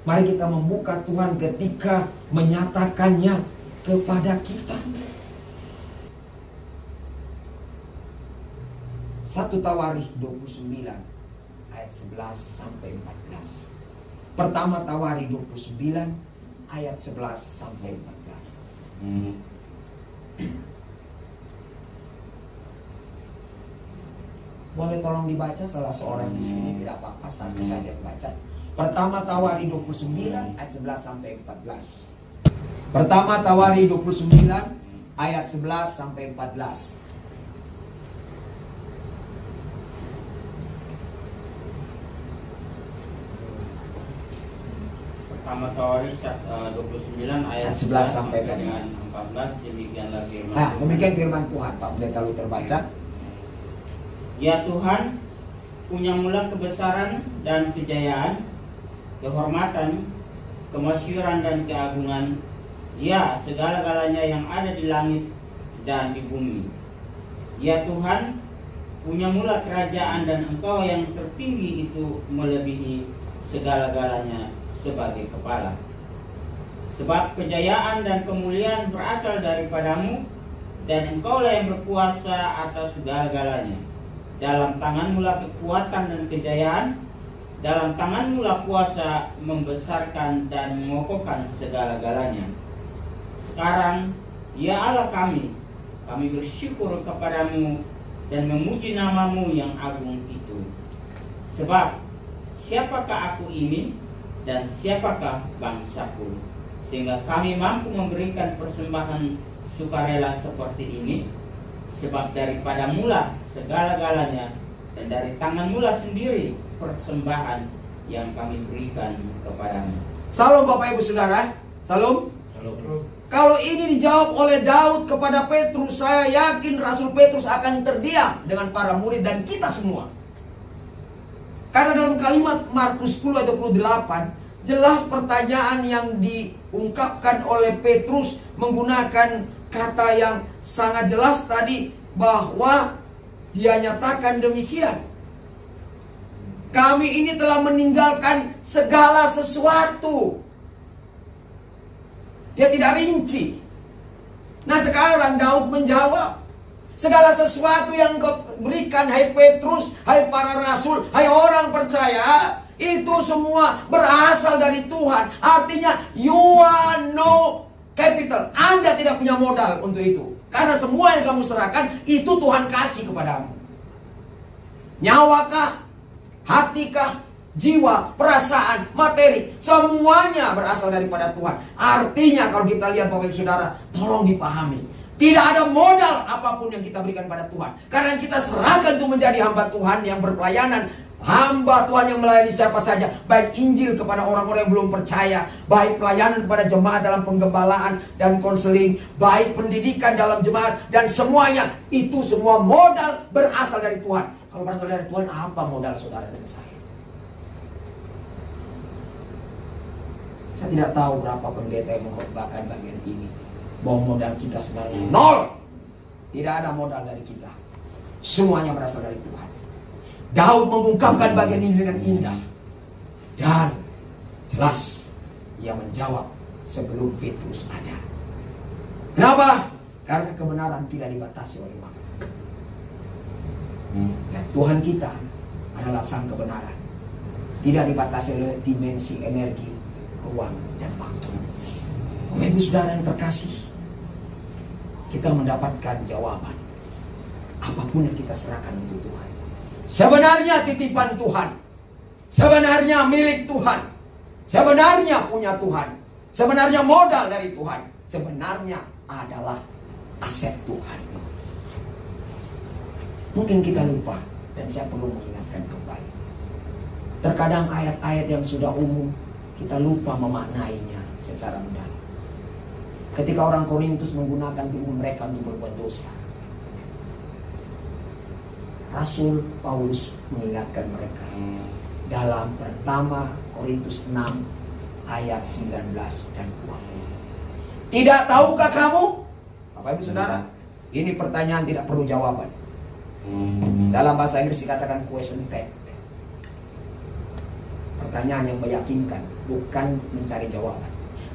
S3: Mari kita membuka Tuhan ketika menyatakannya kepada kita. 1 Tawarikh 29 ayat 11 sampai 14. Pertama Tawarikh 29 ayat 11 sampai 14. Boleh tolong dibaca salah seorang di sini, tidak apa-apa, satu saja baca. Pertama Tawari 29 ayat 11 sampai 14. Pertama Tawari 29 ayat 11 sampai 14.
S4: Pertama Tawari 29 ayat
S3: 11 sampai
S4: 14. Demikianlah firman.
S3: Nah, demikian firman Tuhan. Pak Pendeta Luther baca.
S4: Ya Tuhan, punya mula kebesaran dan kejayaan, kehormatan, kemasyhuran dan keagungan, ya segala-galanya yang ada di langit dan di bumi. Ya Tuhan, punya mula kerajaan dan Engkau yang tertinggi itu melebihi segala-galanya sebagai kepala. Sebab kejayaan dan kemuliaan berasal daripadamu, dan Engkaulah yang berkuasa atas segala-galanya. Dalam tanganmu lah kekuatan dan kejayaan, dalam tanganmu lah kuasa membesarkan dan mengokohkan segala-galanya. Sekarang, ya Allah kami bersyukur kepadamu dan memuji namamu yang agung itu. Sebab, siapakah aku ini dan siapakah bangsaku, sehingga kami mampu memberikan persembahan sukarela seperti ini? Sebab daripada mula segala-galanya, dan dari tangan mula sendiri persembahan yang kami berikan kepadamu.
S3: Salam Bapak Ibu Saudara. Salam. Kalau ini dijawab oleh Daud kepada Petrus, saya yakin Rasul Petrus akan terdiam dengan para murid dan kita semua. Karena dalam kalimat Markus 10 ayat 28, jelas pertanyaan yang diungkapkan oleh Petrus menggunakan kata yang sangat jelas tadi, bahwa dia nyatakan demikian. Kami ini telah meninggalkan segala sesuatu. Dia tidak rinci. Nah sekarang Daud menjawab, segala sesuatu yang kau berikan, hai Petrus, hai para rasul, hai orang percaya, itu semua berasal dari Tuhan. Artinya you are no capital. Anda tidak punya modal untuk itu. Karena semua yang kamu serahkan, itu Tuhan kasih kepadamu. Nyawakah, hatikah, jiwa, perasaan, materi, semuanya berasal daripada Tuhan. Artinya kalau kita lihat Bapak Ibu Saudara, tolong dipahami, tidak ada modal apapun yang kita berikan pada Tuhan. Karena kita serahkan untuk menjadi hamba Tuhan yang berpelayanan, hamba Tuhan yang melayani siapa saja, baik Injil kepada orang-orang yang belum percaya, baik pelayanan kepada jemaat dalam penggembalaan dan konseling, baik pendidikan dalam jemaat, dan semuanya itu semua modal berasal dari Tuhan. Kalau berasal dari Tuhan, apa modal saudara dan saya? Saya tidak tahu berapa pendeta yang mengkhotbahkan bagian ini, bahwa modal kita sebenarnya nol. Tidak ada modal dari kita, semuanya berasal dari Tuhan. Daud mengungkapkan bagian ini dengan indah dan jelas. Ia menjawab sebelum Petrus ada. Kenapa? Karena kebenaran tidak dibatasi oleh waktu. Dan Tuhan kita adalah sang kebenaran, tidak dibatasi oleh dimensi energi, ruang, dan waktu. Bapak Ibu Saudara yang terkasih, kita mendapatkan jawaban apapun yang kita serahkan untuk Tuhan. Sebenarnya titipan Tuhan, sebenarnya milik Tuhan, sebenarnya punya Tuhan, sebenarnya modal dari Tuhan, sebenarnya adalah aset Tuhan. Mungkin kita lupa, dan saya perlu mengingatkan kembali. Terkadang ayat-ayat yang sudah umum kita lupa memaknainya secara mendalam. Ketika orang Korintus menggunakan tubuh mereka untuk berbuat dosa, Rasul Paulus mengingatkan mereka dalam pertama Korintus 6 ayat 19 dan 20. Tidak tahukah kamu? Bapak Ibu Saudara, ini pertanyaan tidak perlu jawaban. Dalam bahasa Inggris dikatakan question tag. Pertanyaan yang meyakinkan, bukan mencari jawaban.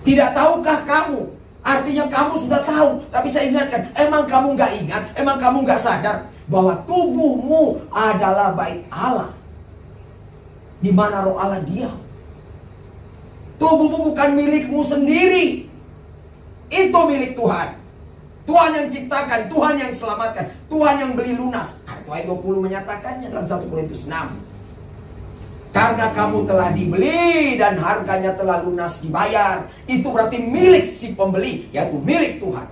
S3: Tidak tahukah kamu? Artinya kamu sudah tahu, tapi saya ingatkan, emang kamu gak ingat, emang kamu gak sadar bahwa tubuhmu adalah bait Allah, di mana roh Allah diam. Tubuhmu bukan milikmu sendiri, itu milik Tuhan. Tuhan yang ciptakan, Tuhan yang selamatkan, Tuhan yang beli lunas. Ayat 20 menyatakannya dalam 1 Korintus 6. Karena kamu telah dibeli dan harganya telah lunas dibayar. Itu berarti milik si pembeli, yaitu milik Tuhan.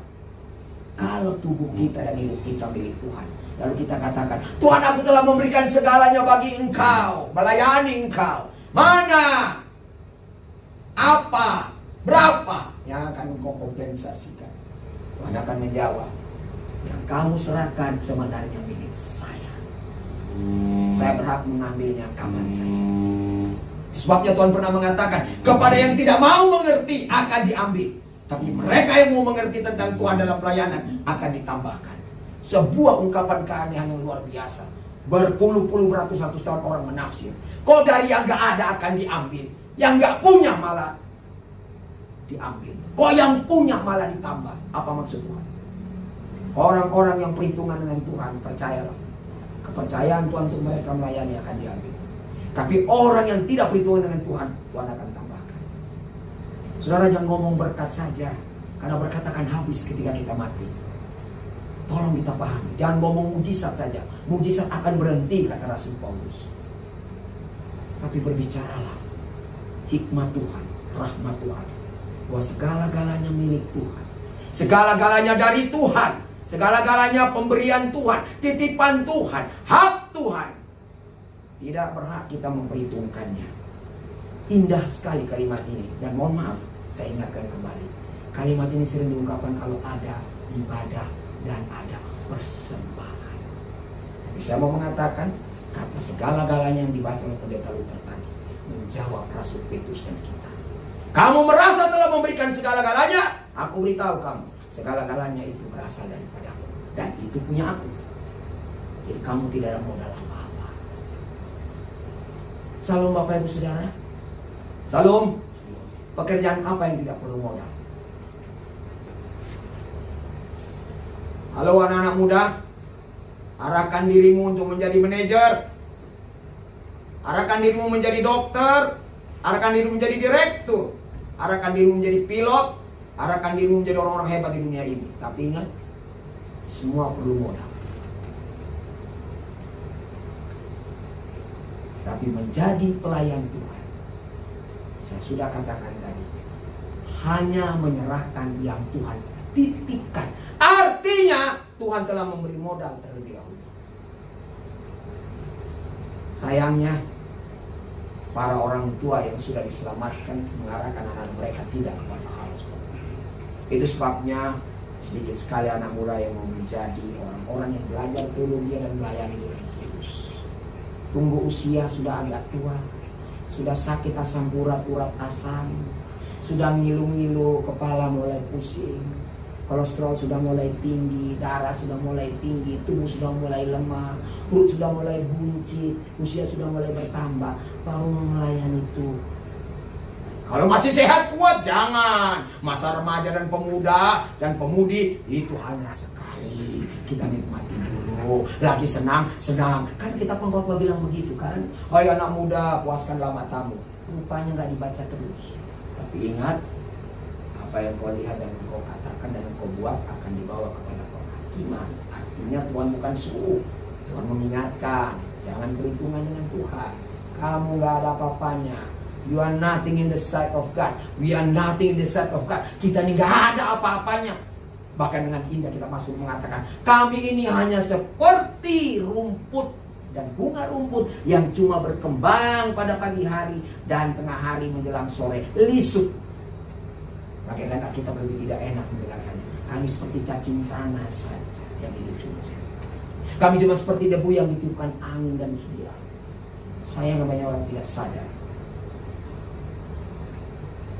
S3: Kalau tubuh kita dan hidup kita milik Tuhan, lalu kita katakan, Tuhan, aku telah memberikan segalanya bagi Engkau, melayani Engkau. Mana? Apa? Berapa yang akan Engkau kompensasikan? Tuhan akan menjawab, yang kamu serahkan sebenarnya milik saya. Saya berhak mengambilnya kapan saja. Sebabnya Tuhan pernah mengatakan, kepada yang tidak mau mengerti akan diambil, tapi mereka yang mau mengerti tentang Tuhan dalam pelayanan akan ditambahkan. Sebuah ungkapan keanehan yang luar biasa. Berpuluh-puluh beratus-ratus tahun orang menafsir. Kok dari yang gak ada akan diambil, yang gak punya malah diambil. Kok yang punya malah ditambah. Apa maksud Tuhan? Orang-orang yang perhitungan dengan Tuhan, percayalah, kepercayaan Tuhan untuk mereka melayani akan diambil. Tapi orang yang tidak perhitungan dengan Tuhan, Tuhan akan tambahkan. Saudara, jangan ngomong berkat saja, karena berkat akan habis ketika kita mati. Tolong kita pahami. Jangan ngomong mujizat saja, mujizat akan berhenti, kata Rasul Paulus. Tapi berbicaralah hikmat Tuhan, rahmat Tuhan, bahwa segala-galanya milik Tuhan, segala-galanya dari Tuhan, segala-galanya pemberian Tuhan, titipan Tuhan, hak Tuhan. Tidak berhak kita memperhitungkannya. Indah sekali kalimat ini. Dan mohon maaf, saya ingatkan kembali, kalimat ini sering diungkapkan kalau ada ibadah dan ada persembahan. Tapi saya mau mengatakan, kata segala-galanya yang dibaca oleh pendeta Luther tadi menjawab Rasul Petrus dan kita. Kamu merasa telah memberikan segala-galanya? Aku beritahu kamu, segala-galanya itu berasal daripadaku, dan itu punya aku. Jadi kamu tidak ada modal apa-apa. Salam Bapak Ibu Saudara. Salam. Pekerjaan apa yang tidak perlu modal? Halo anak-anak muda, arahkan dirimu untuk menjadi manajer, arahkan dirimu menjadi dokter, arahkan dirimu menjadi direktur, arahkan dirimu menjadi pilot, arahkan dirimu menjadi orang-orang hebat di dunia ini. Tapi ingat, semua perlu modal. Tapi menjadi pelayan Tuhan, saya sudah katakan tadi, hanya menyerahkan yang Tuhan titipkan. Artinya Tuhan telah memberi modal terlebih dahulu. Sayangnya para orang tua yang sudah diselamatkan mengarahkan anak mereka tidak kepada hal seperti itu. Itu sebabnya sedikit sekali anak muda yang mau menjadi orang-orang yang belajar teologi dan melayani dengan tulus. Tunggu usia sudah agak tua, sudah sakit asam urat asam, sudah ngilu-ngilu, kepala mulai pusing, kolesterol sudah mulai tinggi, darah sudah mulai tinggi, tubuh sudah mulai lemah, perut sudah mulai buncit, usia sudah mulai bertambah, baru melayani itu. Kalau masih sehat kuat, jangan. Masa remaja dan pemuda dan pemudi itu hanya sekali. Kita nikmati dulu. Lagi senang. Kan kita pengkhotbah bilang begitu kan. Hai anak muda, puaskanlah matamu. Rupanya nggak dibaca terus. Tapi ingat, apa yang kau lihat dan kau katakan dan kau buat akan dibawa kepada penghakiman. Artinya Tuhan bukan suruh, Tuhan mengingatkan. Jangan berhitungan dengan Tuhan. Kamu nggak ada apa-apanya. You are nothing in the sight of God. We are nothing in the sight of God. Kita ini gak ada apa-apanya. Bahkan dengan indah kita masuk mengatakan, kami ini hanya seperti rumput dan bunga rumput yang cuma berkembang pada pagi hari dan tengah hari menjelang sore lisut. Bagaimana kita lebih tidak enak mendengarkannya. Kami seperti cacing tanah saja yang hidup cuma sebentar. Kami cuma seperti debu yang ditiupkan angin dan hilang. Sayang banyak orang tidak sadar.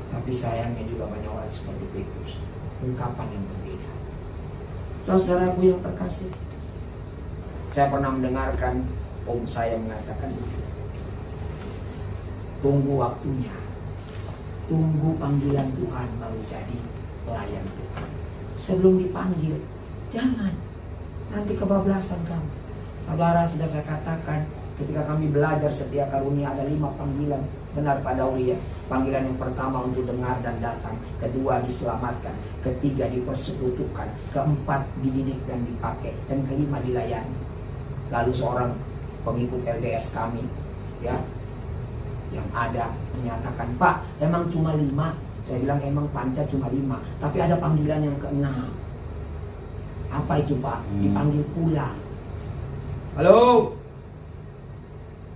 S3: Tapi sayangnya juga banyak orang seperti Petrus. Ungkapan yang berbeda. Saudaraku yang terkasih, saya pernah mendengarkan om saya mengatakan, tunggu waktunya, tunggu panggilan Tuhan baru jadi pelayan Tuhan. Sebelum dipanggil, jangan, nanti kebablasan kamu. Saudara, sudah saya katakan, ketika kami belajar setia karunia ada 5 panggilan, Benar Pak Dauli ya. Panggilan yang pertama untuk dengar dan datang, kedua diselamatkan, ketiga dipersekutukan, keempat dididik dan dipakai, dan kelima dilayani. Lalu seorang pengikut LDS kami ya yang ada menyatakan, Pak emang cuma 5. Saya bilang emang panca cuma 5, tapi ada panggilan yang ke-6. Apa itu Pak? Dipanggil pulang. Halo?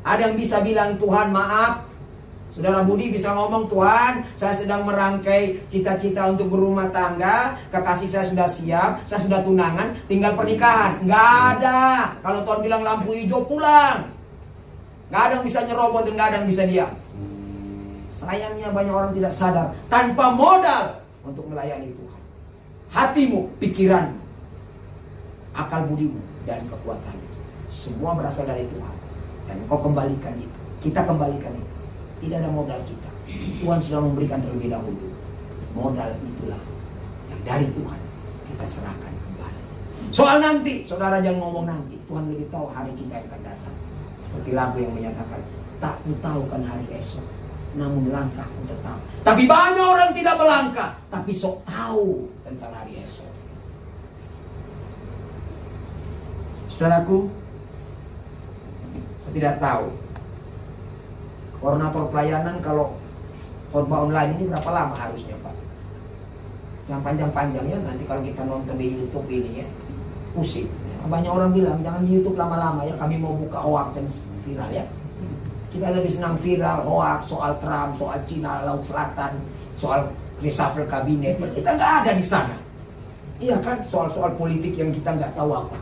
S3: Ada yang bisa bilang Tuhan maaf? Saudara Budi bisa ngomong, Tuhan saya sedang merangkai cita-cita untuk berumah tangga, kekasih saya sudah siap, saya sudah tunangan, tinggal pernikahan. Nggak ada. Kalau Tuhan bilang lampu hijau pulang. Nggak ada yang bisa nyerobot dan nggak ada yang bisa diam. Sayangnya banyak orang tidak sadar, tanpa modal untuk melayani Tuhan. Hatimu, pikiranmu, akal budimu, dan kekuatanmu, semua berasal dari Tuhan. Dan kau kembalikan itu. Kita kembalikan itu. Tidak ada modal kita. Tuhan sudah memberikan terlebih dahulu. Modal itulah yang dari Tuhan kita serahkan kembali. Soal nanti, saudara jangan ngomong nanti. Tuhan lebih tahu hari kita yang akan datang. Seperti lagu yang menyatakan, tak ku tahu kan hari esok, namun langkah ku tetap. Tapi banyak orang tidak melangkah, tapi sok tahu tentang hari esok. Saudaraku, saya tidak tahu koordinator pelayanan kalau khotbah online ini berapa lama harusnya Pak? Jangan panjang-panjang ya, nanti kalau kita nonton di YouTube ini ya pusing. Banyak orang bilang jangan di YouTube lama-lama ya, kami mau buka hoax dan viral ya. Kita lebih senang viral hoax soal Trump, soal Cina, Laut Selatan, soal reshuffle kabinet. Kita nggak ada di sana. Iya kan, soal-soal politik yang kita nggak tahu apa.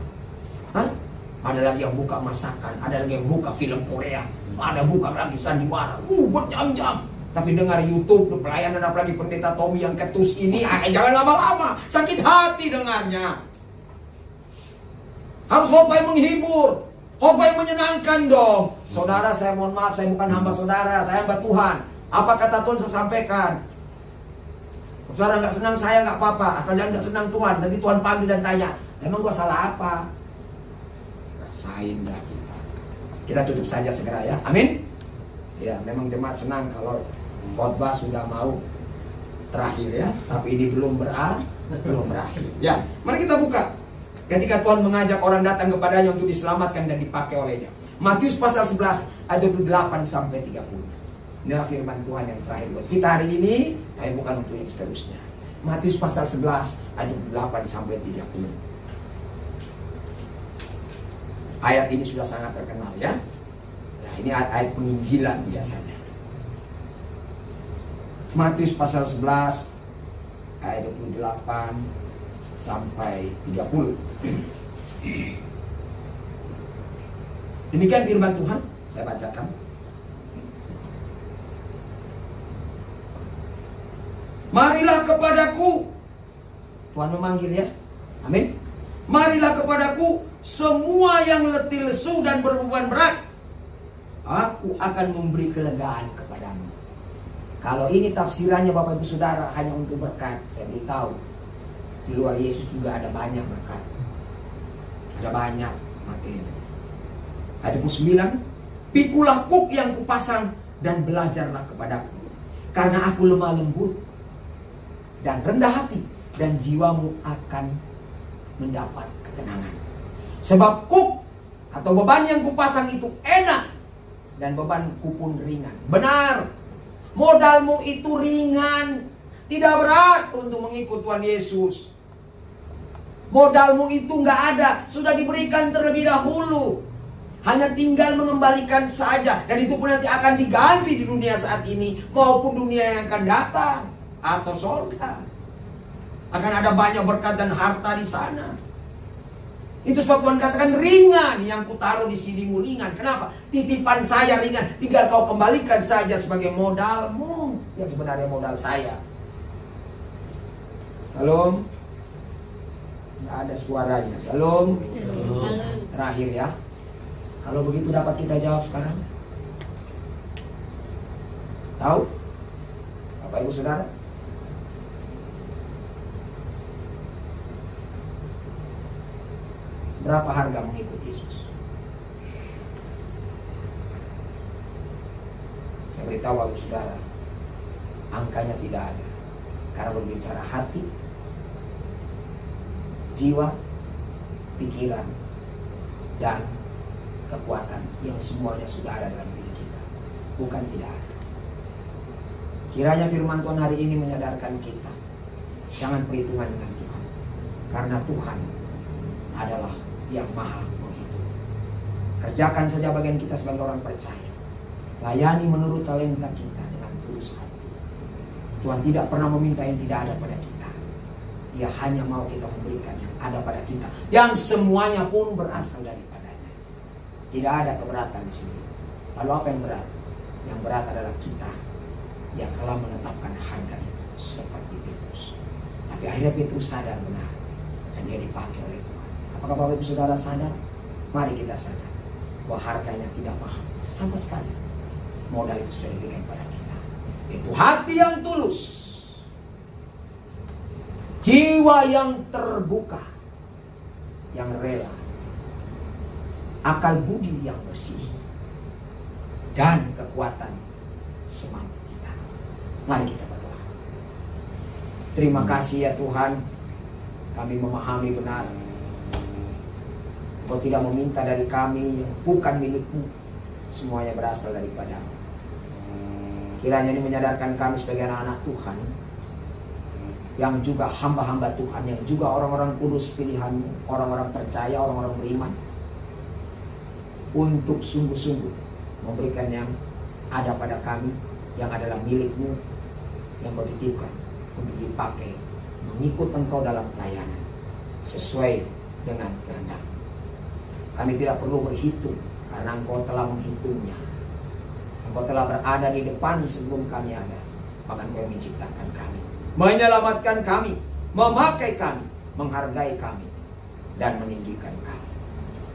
S3: Hah? Ada lagi yang buka masakan, ada lagi yang buka film Korea, ada buka lagi sandiwara, berjam-jam. Tapi dengar YouTube, pelayanan apalagi pendeta Tommy yang ketus ini, jangan lama-lama, sakit hati dengarnya. Harus khotbah yang menghibur, khotbah yang menyenangkan dong. Saudara, saya mohon maaf, saya bukan hamba saudara, saya hamba Tuhan. Apa kata Tuhan saya sampaikan. Saudara nggak senang saya nggak apa-apa, asal jangan nggak senang Tuhan. Nanti Tuhan panggil dan tanya, emang gua salah apa? Rasain dah kita. Kita tutup saja segera ya, amin. Ya, memang jemaat senang kalau khotbah sudah mau terakhir ya, tapi ini belum berakhir. Ya, mari kita buka. Ketika Tuhan mengajak orang datang kepadanya untuk diselamatkan dan dipakai olehnya. Matius pasal 11 ayat 28 sampai 30. Inilah firman Tuhan yang terakhir buat kita hari ini, tapi bukan untuk yang seterusnya. Matius pasal 11 ayat 28 sampai 30. Ayat ini sudah sangat terkenal ya. Nah, ini ayat penginjilan biasanya. Matius pasal 11 ayat 28 sampai 30. Demikian firman Tuhan, saya bacakan. Marilah kepadaku. Tuhan memanggil ya. Amin. Marilah kepadaku semua yang letih lesu dan berbeban berat, aku akan memberi kelegaan kepadamu. Kalau ini tafsirannya Bapak Ibu Saudara hanya untuk berkat, saya beritahu, di luar Yesus juga ada banyak berkat, ada banyak materi. Ayat 9, pikulah kuk yang kupasang dan belajarlah kepadaku, karena aku lemah lembut dan rendah hati, dan jiwamu akan mendapat ketenangan. Sebab kuk atau beban yang kupasang itu enak dan bebanku pun ringan. Benar, modalmu itu ringan, tidak berat untuk mengikut Tuhan Yesus. Modalmu itu nggak ada, sudah diberikan terlebih dahulu. Hanya tinggal mengembalikan saja, dan itu pun nanti akan diganti di dunia saat ini maupun dunia yang akan datang atau surga. Akan ada banyak berkat dan harta di sana. Itu sebab Tuhan katakan ringan yang kutaruh di sinimu ringan. Kenapa? Titipan saya ringan, tinggal kau kembalikan saja sebagai modalmu yang sebenarnya modal saya. Salam. Nggak ada suaranya. Salam. Terakhir ya. Kalau begitu dapat kita jawab sekarang? Tahu? Bapak Ibu Saudara? Berapa harga mengikut Yesus? Saya beritahu Bapak Saudara, angkanya tidak ada. Karena berbicara hati, jiwa, pikiran, dan kekuatan yang semuanya sudah ada dalam diri kita. Bukan tidak ada. Kiranya firman Tuhan hari ini menyadarkan kita, jangan perhitungan dengan Tuhan. Karena Tuhan adalah yang maha menghitung. Kerjakan saja bagian kita sebagai orang percaya. Layani menurut talenta kita dengan tulus hati. Tuhan tidak pernah meminta yang tidak ada pada kita. Dia hanya mau kita memberikan yang ada pada kita, yang semuanya pun berasal daripadanya. Tidak ada keberatan di sini. Lalu apa yang berat? Yang berat adalah kita yang telah menetapkan harga itu, seperti Petrus. Tapi akhirnya Petrus sadar benar dan dia dipakai oleh Tuhan. Apakah Bapak Ibu Saudara sadar? Mari kita sadar bahwa harganya tidak mahal sama sekali. Modal itu sudah diberikan pada kita, yaitu hati yang tulus, jiwa yang terbuka, yang rela, akal budi yang bersih, dan kekuatan semampu kita. Mari kita berdoa. Terima kasih ya Tuhan, kami memahami benar Kau tidak meminta dari kami yang bukan milik-Mu, semuanya berasal daripada-Mu. Kiranya ini menyadarkan kami sebagai anak-anak Tuhan, yang juga hamba-hamba Tuhan, yang juga orang-orang kudus pilihan-Mu, orang-orang percaya, orang-orang beriman, untuk sungguh-sungguh memberikan yang ada pada kami, yang adalah milik-Mu, yang Kau titipkan untuk dipakai mengikut Engkau dalam pelayanan sesuai dengan kehendak. Kami tidak perlu berhitung karena Engkau telah menghitungnya. Engkau telah berada di depan sebelum kami ada. Bahkan Engkau menciptakan kami, menyelamatkan kami, memakai kami, menghargai kami, dan meninggikan kami.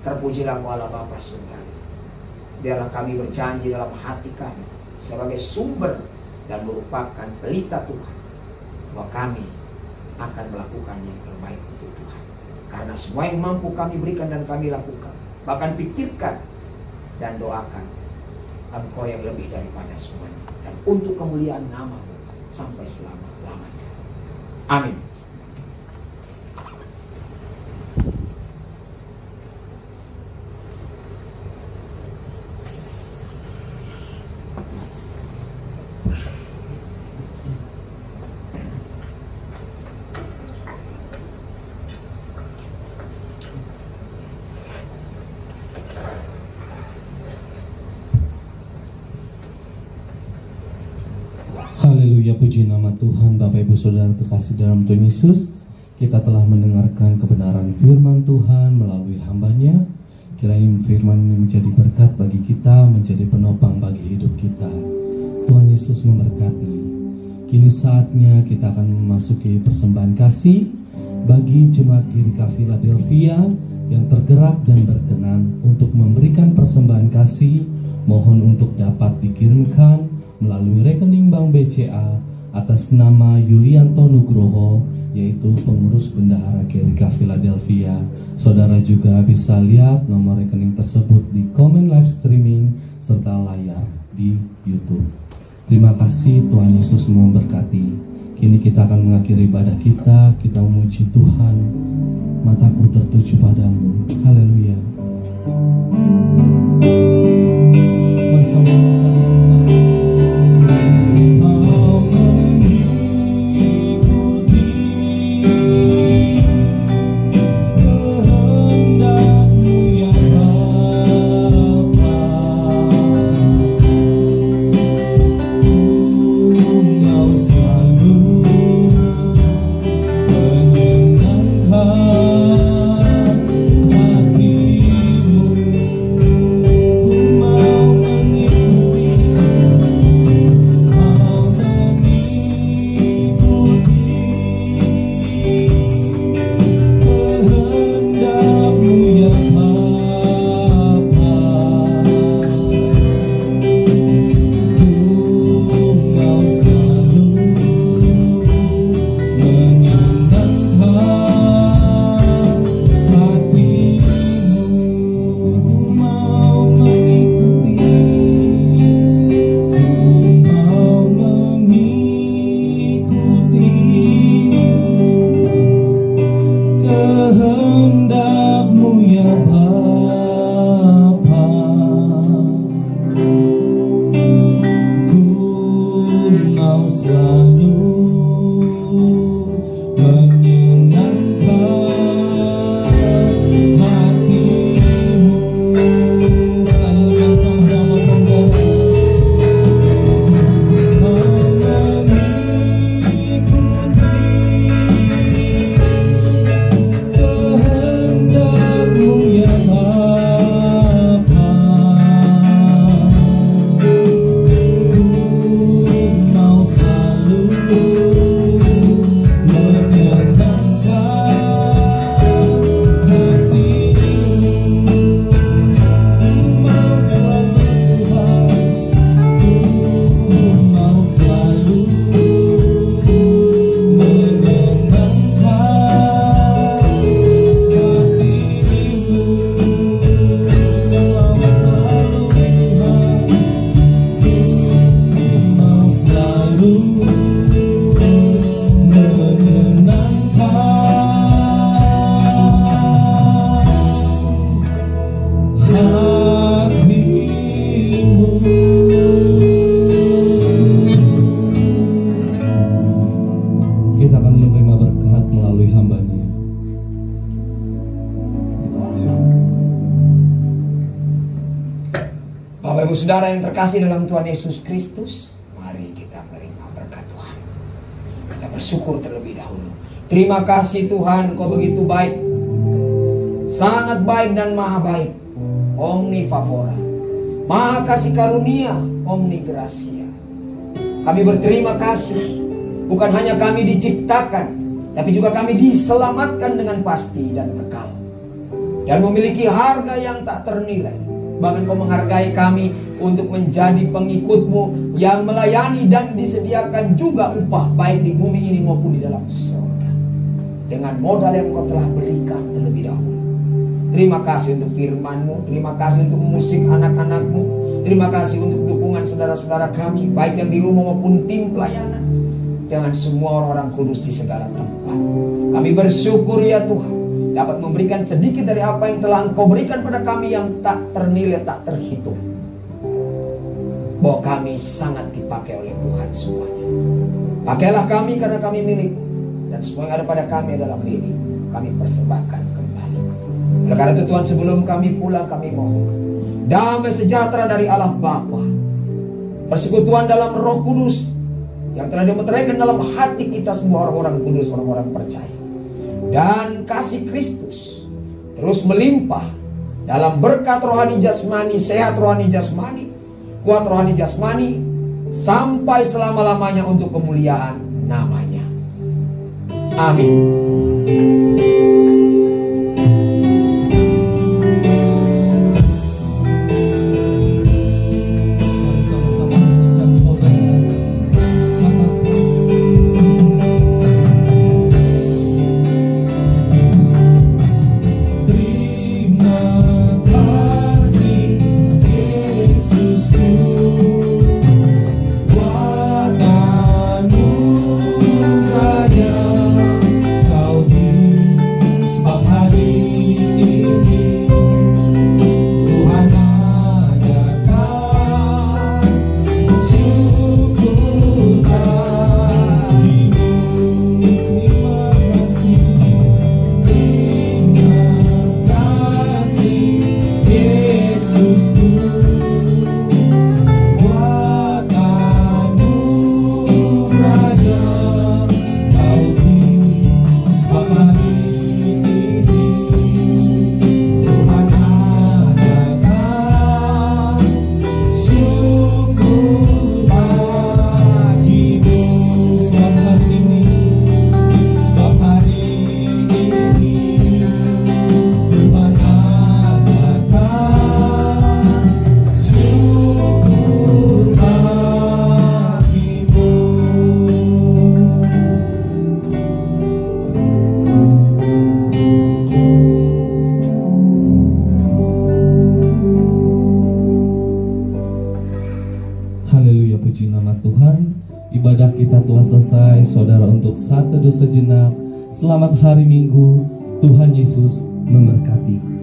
S3: Terpujilah Engkau Allah Bapa Surgawi. Biarlah kami berjanji dalam hati kami sebagai sumber dan merupakan pelita Tuhan, bahwa kami akan melakukan yang terbaik untuk Tuhan. Karena semua yang mampu kami berikan dan kami lakukan, bahkan pikirkan dan doakan Engkau yang lebih daripada semuanya, dan untuk kemuliaan nama-Mu sampai selama-lamanya. Amin.
S2: Haleluya, puji nama Tuhan. Bapak Ibu Saudara terkasih dalam Tuhan Yesus, kita telah mendengarkan kebenaran firman Tuhan melalui hamba-Nya. Kiranya firman ini menjadi berkat bagi kita, menjadi penopang bagi hidup kita. Tuhan Yesus memberkati. Kini saatnya kita akan memasuki persembahan kasih bagi Jemaat GKI Philadelphia yang tergerak dan berkenan untuk memberikan persembahan kasih. Mohon untuk dapat dikirimkan melalui rekening Bank BCA atas nama Yulianto Nugroho, yaitu pengurus bendahara GKI Philadelphia. Saudara juga bisa lihat nomor rekening tersebut di komen live streaming serta layar di YouTube. Terima kasih, Tuhan Yesus memberkati. Kini kita akan mengakhiri ibadah kita. Kita memuji Tuhan. Mataku tertuju padamu. Haleluya.
S1: Hatimu
S2: hatimu. Kita akan menerima berkat melalui hamba-Nya.
S3: Bapak Ibu Saudara yang terkasih dalam Tuhan Yesus Kristus, mari kita menerima berkat Tuhan. Kita bersyukur terlebih dahulu. Terima kasih Tuhan, Kau begitu baik, sangat baik dan maha baik, omnifavora, maha kasih karunia, omni gracia. Kami berterima kasih, bukan hanya kami diciptakan, tapi juga kami diselamatkan dengan pasti dan kekal, dan memiliki harga yang tak ternilai. Bahkan Kau menghargai kami untuk menjadi pengikut-Mu yang melayani dan disediakan juga upah baik di bumi ini maupun di dalam surga, dengan modal yang Kau telah berikan terlebih dahulu. Terima kasih untuk firman-Mu, terima kasih untuk musik anak-anak-Mu, terima kasih untuk dukungan saudara-saudara kami, baik yang di rumah maupun tim pelayanan, dengan semua orang-orang kudus di segala tempat. Kami bersyukur ya Tuhan, dapat memberikan sedikit dari apa yang telah Engkau berikan pada kami yang tak ternilai, tak terhitung. Bahwa kami sangat dipakai oleh Tuhan semuanya. Pakailah kami karena kami milik, dan semua yang ada pada kami adalah milik. Kami persembahkan kembali. Oleh karena itu Tuhan, sebelum kami pulang, kami mohon damai sejahtera dari Allah Bapa, persekutuan dalam Roh Kudus yang telah dimeteraikan dalam hati kita semua orang-orang kudus, orang-orang percaya, dan kasih Kristus terus melimpah dalam berkat rohani jasmani, sehat rohani jasmani, kuat rohani jasmani, sampai selama-lamanya untuk kemuliaan namanya. Amin.
S2: Ibadah kita telah selesai, saudara. Untuk saat teduh sejenak, selamat hari Minggu. Tuhan Yesus memberkati.